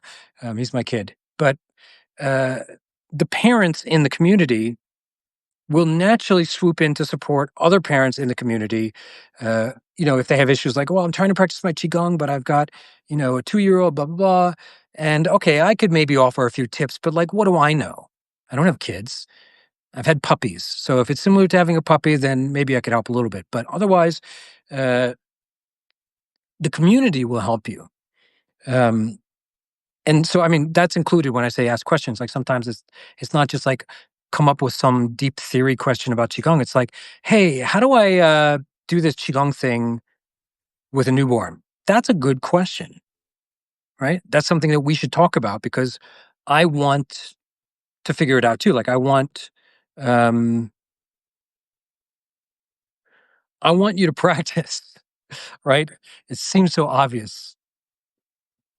He's my kid. But uh, the parents in the community will naturally swoop in to support other parents in the community. If they have issues like, well, I'm trying to practice my Qigong, but I've got, a 2-year-old, blah, blah, blah. And okay, I could maybe offer a few tips, but like, what do I know? I don't have kids. I've had puppies. So if it's similar to having a puppy, then maybe I could help a little bit. But otherwise, uh, the community will help you. Um, and so, I mean, that's included when I say ask questions. Like sometimes it's not just like come up with some deep theory question about Qigong. It's like, hey, how do I do this Qigong thing with a newborn? That's a good question, right? That's something that we should talk about because I want to figure it out too. Like um, I want you to practice, right? It seems so obvious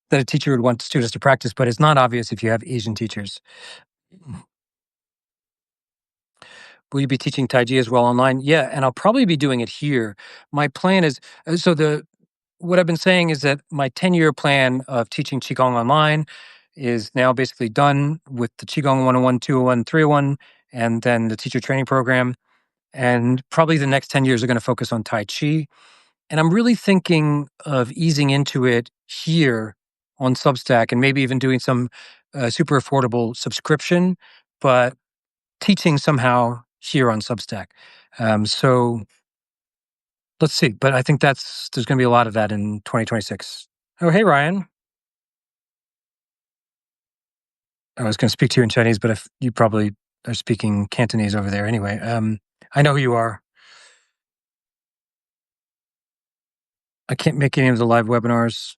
that a teacher would want students to practice, but it's not obvious if you have Asian teachers. Will you be teaching Tai Chi as well online? Yeah, and I'll probably be doing it here. My plan is what I've been saying is that my 10-year plan of teaching Qigong online is now basically done with the Qigong 101, 201, 301, and then the teacher training program. And probably the next 10 years are going to focus on Tai Chi. And I'm really thinking of easing into it here on Substack and maybe even doing some super affordable subscription, but teaching somehow here on Substack. So let's see. But I think there's going to be a lot of that in 2026. Oh, hey, Ryan. I was going to speak to you in Chinese, but if you probably are speaking Cantonese over there anyway. I know who you are. I can't make any of the live webinars.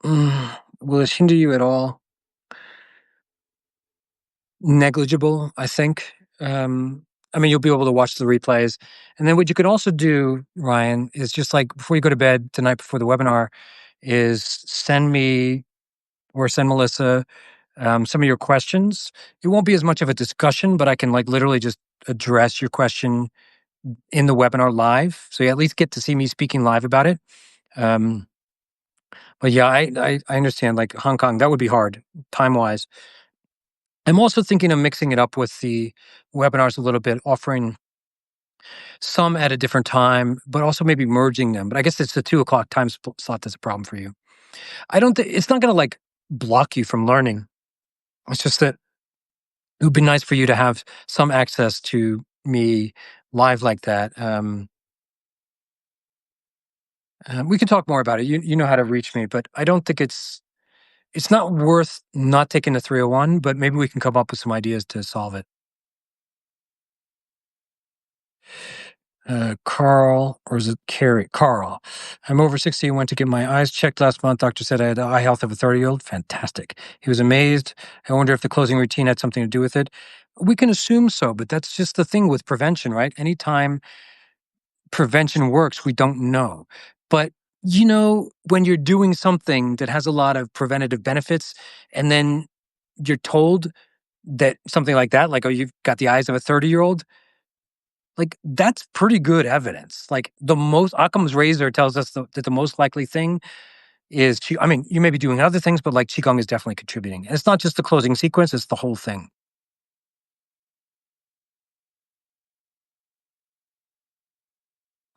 Will it hinder you at all? Negligible, I think. I mean, you'll be able to watch the replays. And then what you could also do, Ryan, is just like before you go to bed tonight before the webinar, is send me or send Melissa some of your questions. It won't be as much of a discussion, but I can like literally just address your question in the webinar live. So you at least get to see me speaking live about it. But yeah, I understand like Hong Kong, that would be hard time wise. I'm also thinking of mixing it up with the webinars a little bit, offering some at a different time, but also maybe merging them. But I guess it's the 2:00 time slot that's a problem for you. I don't think it's not going to like block you from learning. It's just that it would be nice for you to have some access to me live like that. We can talk more about it. You know how to reach me, but I don't think it's not worth not taking the 301, but maybe we can come up with some ideas to solve it. Carl, or is it Carrie? Carl. I'm over 60 and went to get my eyes checked last month. Doctor said I had the eye health of a 30-year-old. Fantastic. He was amazed. I wonder if the closing routine had something to do with it. We can assume so, but that's just the thing with prevention, right? Anytime prevention works, we don't know. But you know, when you're doing something that has a lot of preventative benefits, and then you're told that something like that, like, oh, you've got the eyes of a 30-year-old, like that's pretty good evidence. Like the most Occam's razor tells us that the most likely thing is I mean, you may be doing other things, but like Qigong is definitely contributing. And it's not just the closing sequence, it's the whole thing.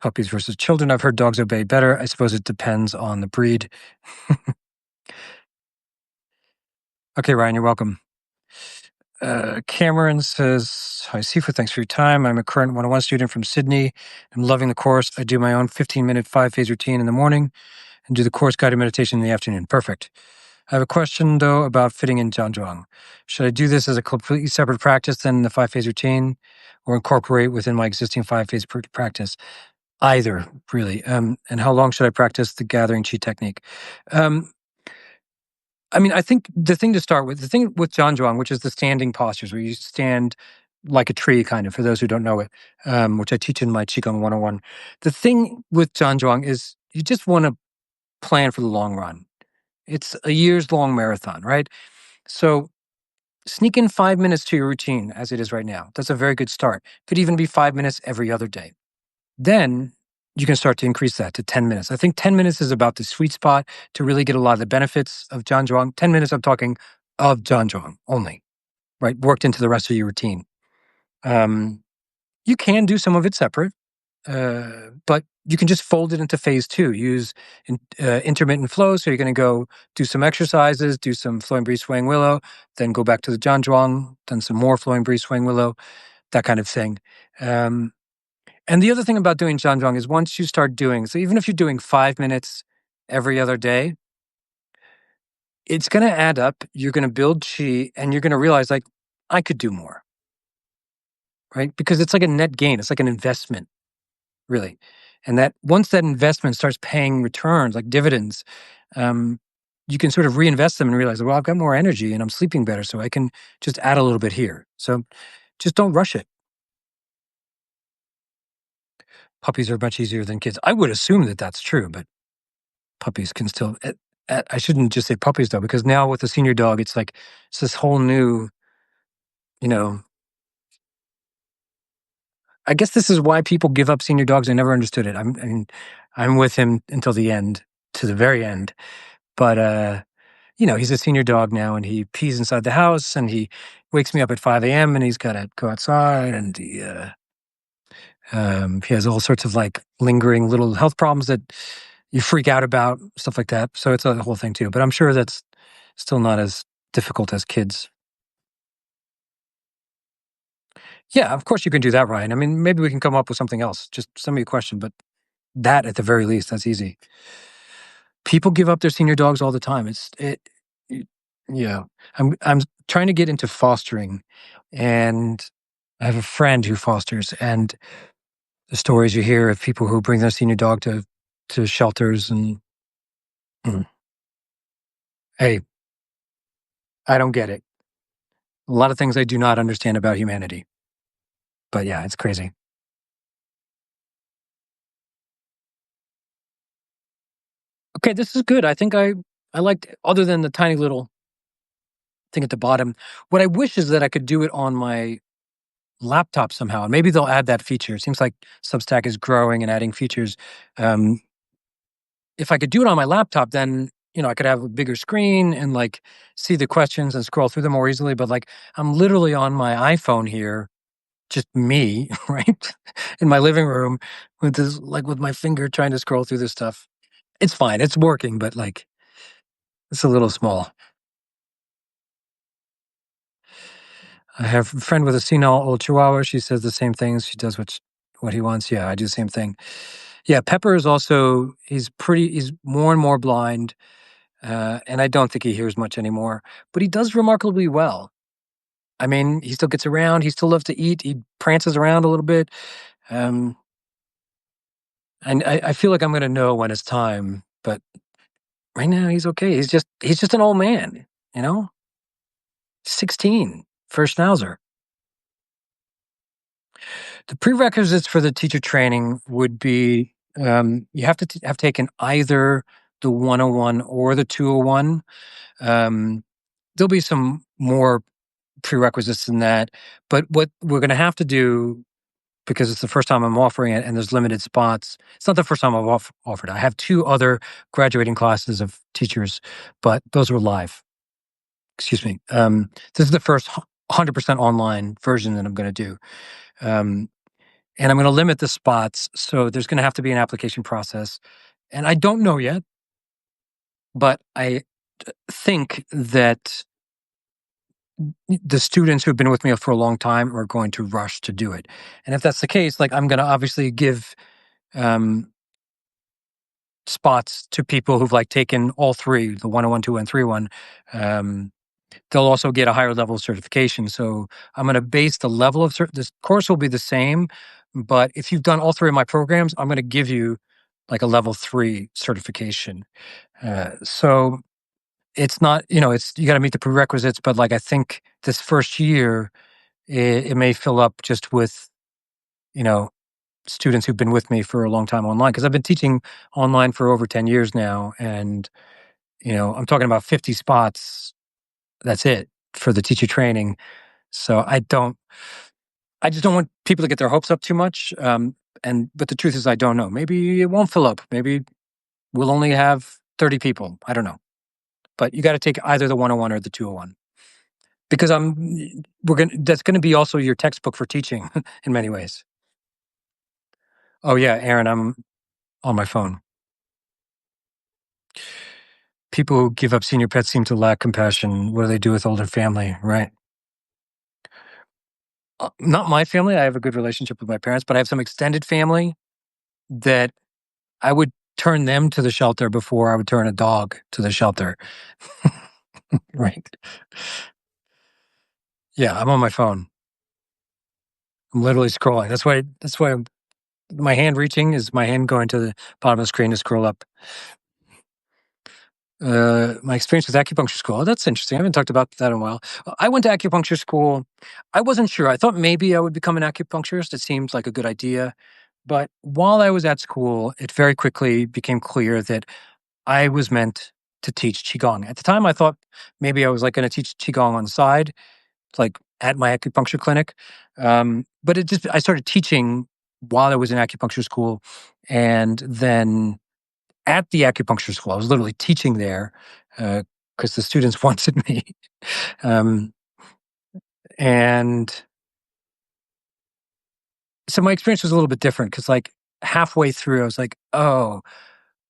Puppies versus children. I've heard dogs obey better. I suppose it depends on the breed. Okay, Ryan, you're welcome. Cameron says, hi, Sifu, thanks for your time. I'm a current 101 student from Sydney. I'm loving the course. I do my own 15-minute 5-phase routine in the morning and do the course guided meditation in the afternoon. Perfect. I have a question, though, about fitting in Zhanzhuang. Should I do this as a completely separate practice than the 5-phase routine or incorporate within my existing 5-phase practice? Either, really. And how long should I practice the gathering chi technique? I mean, I think the thing to start with, the thing with Zhanzhuang, which is the standing postures, where you stand like a tree, kind of, for those who don't know it, which I teach in my Qigong 101. The thing with Zhanzhuang is you just want to plan for the long run. It's a years long marathon, right? So sneak in 5 minutes to your routine as it is right now. That's a very good start. Could even be 5 minutes every other day. Then you can start to increase that to 10 minutes. I think 10 minutes is about the sweet spot to really get a lot of the benefits of Zhanzhuang. 10 minutes, I'm talking of Zhanzhuang only, right? Worked into the rest of your routine. You can do some of it separate, but you can just fold it into phase 2. Use intermittent flow. So you're going to go do some exercises, do some flowing breeze, swaying willow, then go back to the Zhanzhuang, then some more flowing breeze, swaying willow, that kind of thing. And the other thing about doing Zhanzhuang is once you start doing, so even if you're doing 5 minutes every other day, it's going to add up. You're going to build chi and you're going to realize like, I could do more, right? Because it's like a net gain. It's like an investment, really. And that once that investment starts paying returns like dividends, you can sort of reinvest them and realize, well, I've got more energy and I'm sleeping better. So I can just add a little bit here. So just don't rush it. Puppies are much easier than kids. I would assume that that's true, but puppies can still. I shouldn't just say puppies though, because now with the senior dog, it's like it's this whole new. You know, I guess this is why people give up senior dogs. I never understood it. I'm with him until the end, to the very end. But he's a senior dog now, and he pees inside the house, and he wakes me up at 5 a.m. and he's got to go outside, and he has all sorts of like lingering little health problems that you freak out about, stuff like that. So it's a whole thing too. But I'm sure that's still not as difficult as kids. Yeah, of course you can do that, Ryan. I mean, maybe we can come up with something else. Just send me a question, but that at the very least, that's easy. People give up their senior dogs all the time. Yeah. I'm trying to get into fostering, and I have a friend who fosters, and the stories you hear of people who bring their senior dog to to shelters and mm, hey, I don't get it. A lot of things I do not understand about humanity. But yeah, it's crazy. Okay, this is good. I liked other than the tiny little thing at the bottom. What I wish is that I could do it on my laptop somehow. And maybe they'll add that feature. It seems like Substack is growing and adding features. Um, if I could do it on my laptop, then I could have a bigger screen and like see the questions and scroll through them more easily. But like I'm literally on my iPhone here, just me, right, in my living room with this like with my finger trying to scroll through this stuff. It's fine. It's working, but like it's a little small. I have a friend with a senile old chihuahua. She says the same things. She does what he wants. Yeah, I do the same thing. Yeah, Pepper is also he's more and more blind, and I don't think he hears much anymore. But he does remarkably well. I mean, he still gets around. He still loves to eat. He prances around a little bit, um, and I feel like I'm going to know when it's time. But right now, he's okay. He's just an old man. You know, 16 for a schnauzer. The prerequisites for the teacher training would be you have to have taken either the 101 or the 201. Um, there'll be some more prerequisites than that, but what we're going to have to do, because it's the first time I'm offering it and there's limited spots. It's not the first time I've offered it. I have two other graduating classes of teachers, but those were live. Excuse me. This is the first 100% online version that I'm going to do. Um, and I'm going to limit the spots. So there's going to have to be an application process. And I don't know yet, but I think that the students who've been with me for a long time are going to rush to do it. And if that's the case, like I'm going to obviously give um, spots to people who've like taken all three, the 101, 2, and 3-1. Um, they'll also get a higher level of certification. So I'm going to base the level of this course will be the same, but if you've done all three of my programs, I'm going to give you like a level 3 certification. So it's not, it's you got to meet the prerequisites, but like I think this first year it may fill up just with you know students who've been with me for a long time online because I've been teaching online for over 10 years now, and I'm talking about 50 spots. That's it for the teacher training. So I just don't want people to get their hopes up too much. But the truth is, I don't know. Maybe it won't fill up. Maybe we'll only have 30 people. I don't know. But you got to take either the 101 or the 201 because that's going to be also your textbook for teaching in many ways. Oh yeah, Aaron, I'm on my phone. People who give up senior pets seem to lack compassion. What do they do with older family? Right. Not my family. I have a good relationship with my parents, but I have some extended family that I would turn them to the shelter before I would turn a dog to the shelter. Right. Yeah, I'm on my phone. I'm literally scrolling. That's why my hand reaching is my hand going to the bottom of the screen to scroll up. My experience with acupuncture school. Oh, that's interesting. I haven't talked about that in a while. I went to acupuncture school. I wasn't sure. I thought maybe I would become an acupuncturist. It seemed like a good idea. But while I was at school, it very quickly became clear that I was meant to teach Qigong. At the time, I thought maybe I was like going to teach Qigong on the side, like at my acupuncture clinic. But I started teaching while I was in acupuncture school. And then at the acupuncture school, I was literally teaching there because the students wanted me. Um, and so my experience was a little bit different because, like, halfway through, I was like, oh,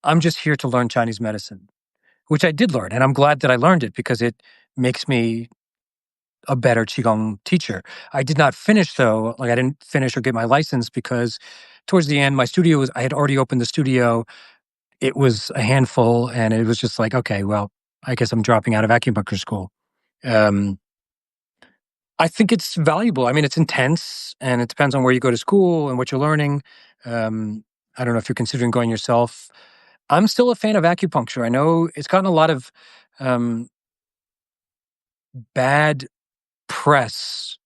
I'm just here to learn Chinese medicine, which I did learn. And I'm glad that I learned it because it makes me a better Qigong teacher. I did not finish, though. Like, I didn't finish or get my license because towards the end, I had already opened the studio. It was a handful, and it was just like, okay, well, I guess I'm dropping out of acupuncture school. Um, I think it's valuable. I mean, it's intense, and it depends on where you go to school and what you're learning. Um, I don't know if you're considering going yourself. I'm still a fan of acupuncture. I know it's gotten a lot of um, bad press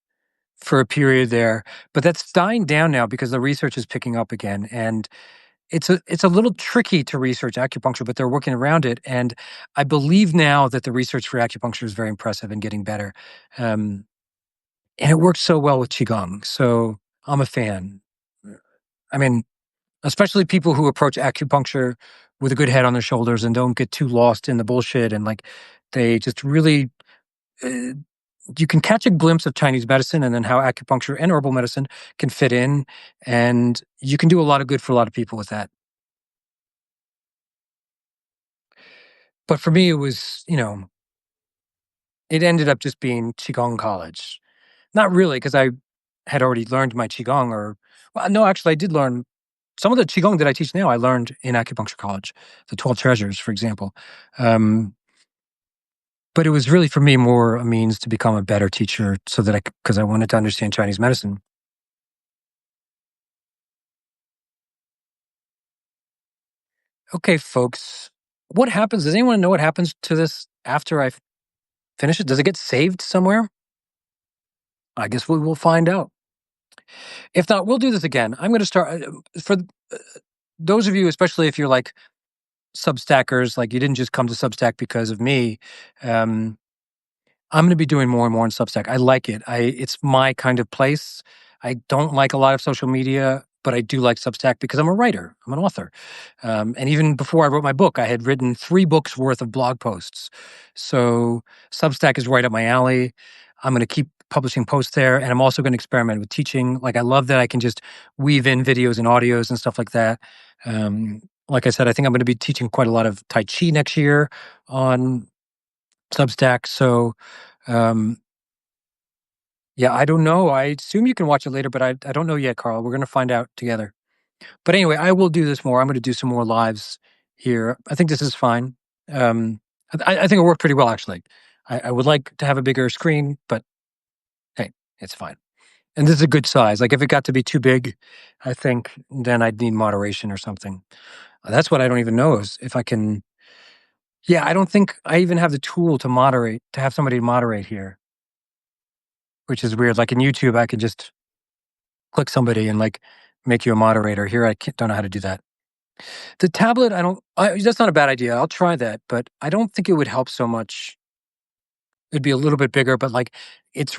for a period there, but that's dying down now because the research is picking up again. And it's a little tricky to research acupuncture, but they're working around it. And I believe now that the research for acupuncture is very impressive and getting better. Um, and it works so well with qigong. So I'm a fan. I mean, especially people who approach acupuncture with a good head on their shoulders and don't get too lost in the bullshit and like they just really uh, you can catch a glimpse of Chinese medicine and then how acupuncture and herbal medicine can fit in, and you can do a lot of good for a lot of people with that. But for me, it was, it ended up just being qigong college. Not really, because I had already learned my qigong, or well, no, actually, I did learn some of the qigong that I teach now. I learned in acupuncture college, the 12 treasures, for example. Um, but it was really for me more a means to become a better teacher, so that because I wanted to understand Chinese medicine. Okay, folks, what happens? Does anyone know what happens to this after I finish it? Does it get saved somewhere? I guess we will find out. If not, we'll do this again. I'm going to start for those of you, especially if you're like Substackers, like you didn't just come to Substack because of me. Um, I'm going to be doing more and more on Substack. I like it. It's my kind of place. I don't like a lot of social media, but I do like Substack because I'm a writer. I'm an author. And even before I wrote my book, I had written 3 books worth of blog posts. So Substack is right up my alley. I'm going to keep publishing posts there, and I'm also going to experiment with teaching. Like I love that I can just weave in videos and audios and stuff like that. Like I said, I think I'm going to be teaching quite a lot of Tai Chi next year on Substack. So um, yeah, I don't know. I assume you can watch it later, but I don't know yet, Carl. We're going to find out together. But anyway, I will do this more. I'm going to do some more lives here. I think this is fine. Um, I think it worked pretty well, actually. I would like to have a bigger screen, but hey, it's fine. And this is a good size. Like if it got to be too big, I think then I'd need moderation or something. That's what I don't even know is if I can. Yeah, I don't think I even have the tool to moderate, to have somebody moderate here, which is weird. Like in YouTube, I could just click somebody and like make you a moderator. Here, don't know how to do that. The tablet, that's not a bad idea. I'll try that, but I don't think it would help so much. It'd be a little bit bigger, but like it's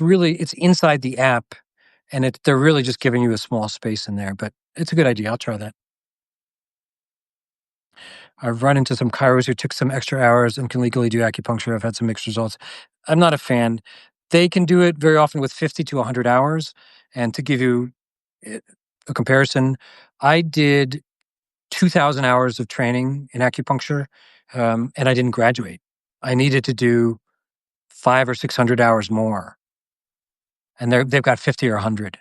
inside the app, and they're really just giving you a small space in there. But it's a good idea. I'll try that. I've run into some chiros who took some extra hours and can legally do acupuncture. I've had some mixed results. I'm not a fan. They can do it very often with 50 to 100 hours. And to give you eh, a comparison, I did 2,000 hours of training in acupuncture, and I didn't graduate. I needed to do 500 or 600 hours more, and they've got 50 or 100.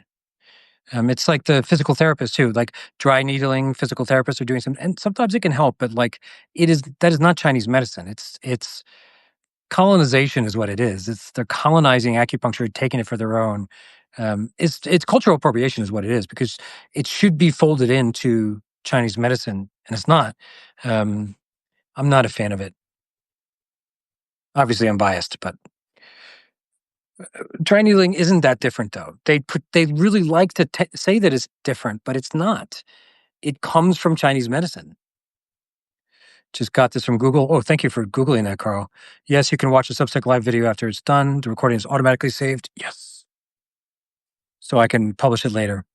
It's like the physical therapist too, like dry needling. Physical therapists are doing some, and sometimes it can help, but like that is not Chinese medicine. It's colonization is what it is. It's they're colonizing acupuncture, taking it for their own. It's cultural appropriation is what it is because it should be folded into Chinese medicine, and it's not. Um, I'm not a fan of it. Obviously, I'm biased, but dry needling isn't that different, though. They really like to say that it's different, but it's not. It comes from Chinese medicine. Just got this from Google. Oh, thank you for Googling that, Carl. Yes, you can watch the Substack live video after it's done. The recording is automatically saved. Yes. So I can publish it later.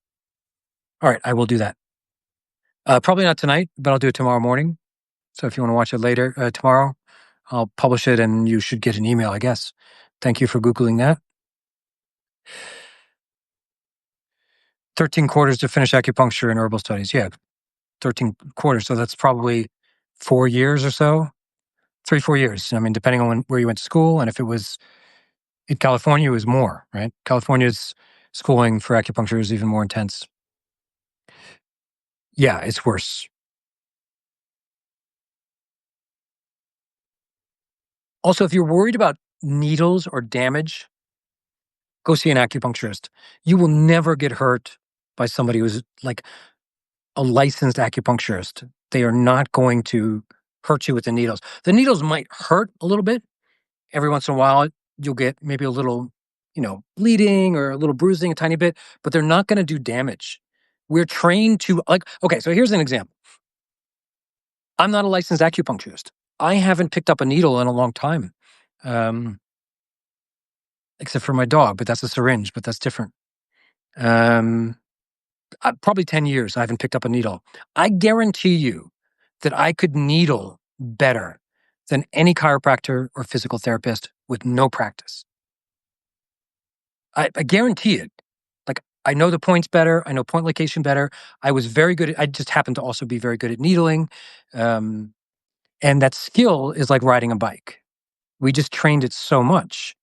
All right, I will do that. Probably not tonight, but I'll do it tomorrow morning. So if you want to watch it later tomorrow, I'll publish it and you should get an email, I guess. Thank you for Googling that. 13 quarters to finish acupuncture and herbal studies. Yeah, 13 quarters. So that's probably 4 years or so, 3, 4 years. I mean, depending on where you went to school. And if it was in California, it was more, right? California's schooling for acupuncture is even more intense. Yeah, it's worse. Also, if you're worried about needles or damage, go see an acupuncturist. You will never get hurt by somebody who's like a licensed acupuncturist. They are not going to hurt you with the needles. The needles might hurt a little bit. Every once in a while, you'll get maybe a little, bleeding or a little bruising, a tiny bit, but they're not going to do damage. We're trained to, like, okay, so here's an example. I'm not a licensed acupuncturist. I haven't picked up a needle in a long time, um, except for my dog, but that's a syringe, but that's different. Um, Probably 10 years, I haven't picked up a needle. I guarantee you that I could needle better than any chiropractor or physical therapist with no practice. I guarantee it. Like, I know the points better. I know point location better. I just happened to also be very good at needling. Um, and that skill is like riding a bike. We just trained it so much.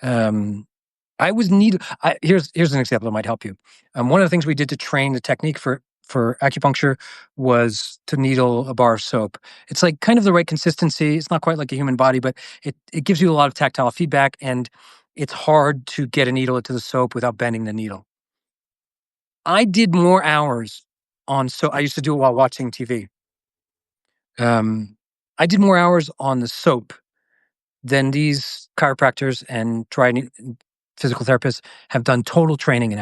Um, I was need. Here's an example that might help you. One of the things we did to train the technique for acupuncture was to needle a bar of soap. It's like kind of the right consistency. It's not quite like a human body, but it gives you a lot of tactile feedback, and it's hard to get a needle into the soap without bending the needle. I did more hours on so I used to do it while watching TV. Um, I did more hours on the soap than these chiropractors and physical therapists have done total training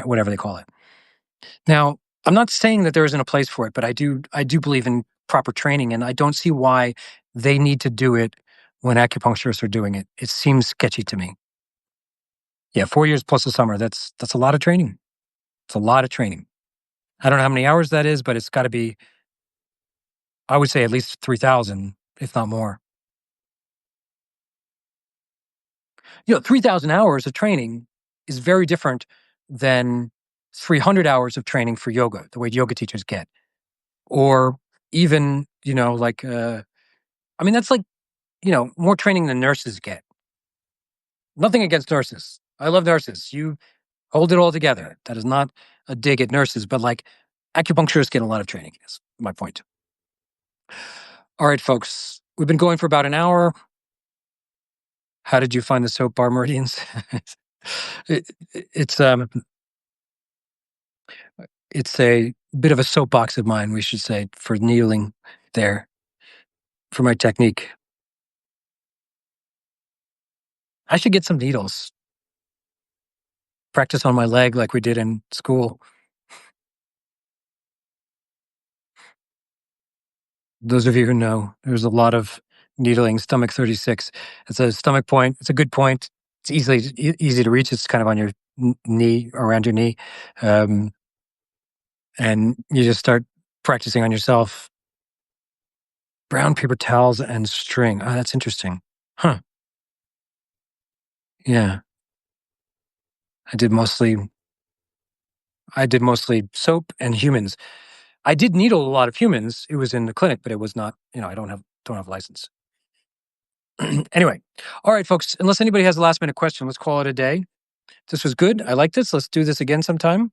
whatever they call it. Now, I'm not saying that there isn't a place for it, but I do believe in proper training, and I don't see why they need to do it when acupuncturists are doing it. It seems sketchy to me. Yeah, 4 years plus a summer. That's a lot of training. It's a lot of training. I don't know how many hours that is, but it's got to be. I would say at least 3,000, if not more. 3,000 hours of training is very different than 300 hours of training for yoga, the way yoga teachers get. Or even, that's like, more training than nurses get. Nothing against nurses. I love nurses. You hold it all together. That is not a dig at nurses, but like acupuncturists get a lot of training, is my point. All right, folks, we've been going for about an hour. How did you find the soap bar meridians? it, it's It's a bit of a soapbox of mine, we should say, for needling there for my technique. I should get some needles, practice on my leg like we did in school. Those of you who know, there's a lot of needling, stomach 36. It's a stomach point. It's a good point. It's easy to reach. It's kind of on your knee, around your knee. Um, and you just start practicing on yourself. Brown paper towels and string. Oh, that's interesting. Huh. Yeah. I did mostly I did mostly soap and humans. I did needle a lot of humans. It was in the clinic, but it was not, I don't have a license. Anyway. All right, folks, unless anybody has a last minute question, let's call it a day. This was good. I like this. Let's do this again sometime.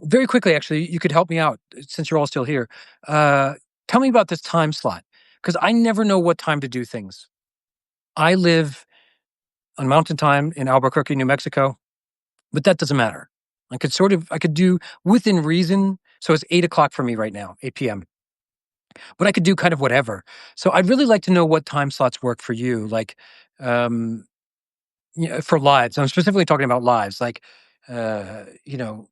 Very quickly, actually, you could help me out since you're all still here. Tell me about this time slot, because I never know what time to do things. I live on Mountain Time in Albuquerque, New Mexico, but that doesn't matter. I could do within reason. So it's 8 o'clock for me right now, 8 p.m. But I could do kind of whatever. So I'd really like to know what time slots work for you. Like, um, for lives. I'm specifically talking about lives. Like, uh, you know,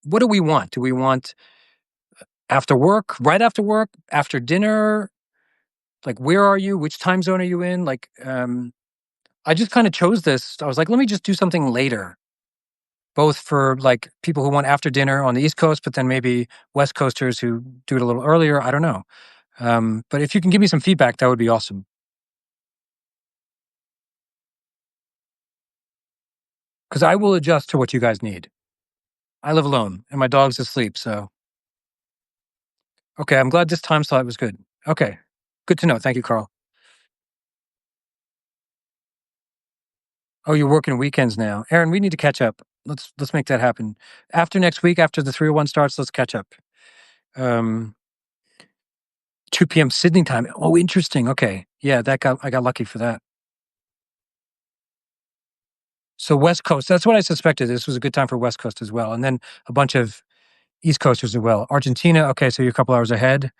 what do we want? Do we want after work, right after work, after dinner? Like, where are you? Which time zone are you in? Like, I just kind of chose this. I was like, let me just do something later, both for like people who want after dinner on the East Coast, but then maybe West Coasters who do it a little earlier. I don't know. But if you can give me some feedback, that would be awesome. Because I will adjust to what you guys need. I live alone and my dog's asleep. So, okay, I'm glad this time slot was good. Okay, good to know. Thank you, Carl. Oh, you're working weekends now. Aaron, we need to catch up. Let's make that happen. After next week, after the 301 starts, let's catch up. Um, 2 p.m. Sydney time. Oh, interesting. Okay. Yeah, I got lucky for that. So West Coast, that's what I suspected. This was a good time for West Coast as well. And then a bunch of East Coasters as well. Argentina, okay, so you're a couple hours ahead.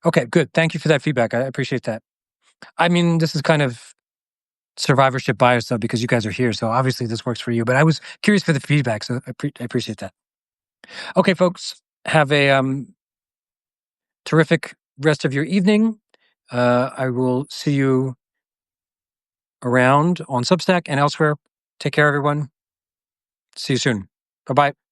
Okay, good. Thank you for that feedback. I appreciate that. I mean, this is kind of survivorship bias though, because you guys are here. So obviously this works for you. But I was curious for the feedback, so I appreciate that. Okay, folks, have a terrific rest of your evening. I will see you around on Substack and elsewhere. Take care, everyone. See you soon. Bye bye.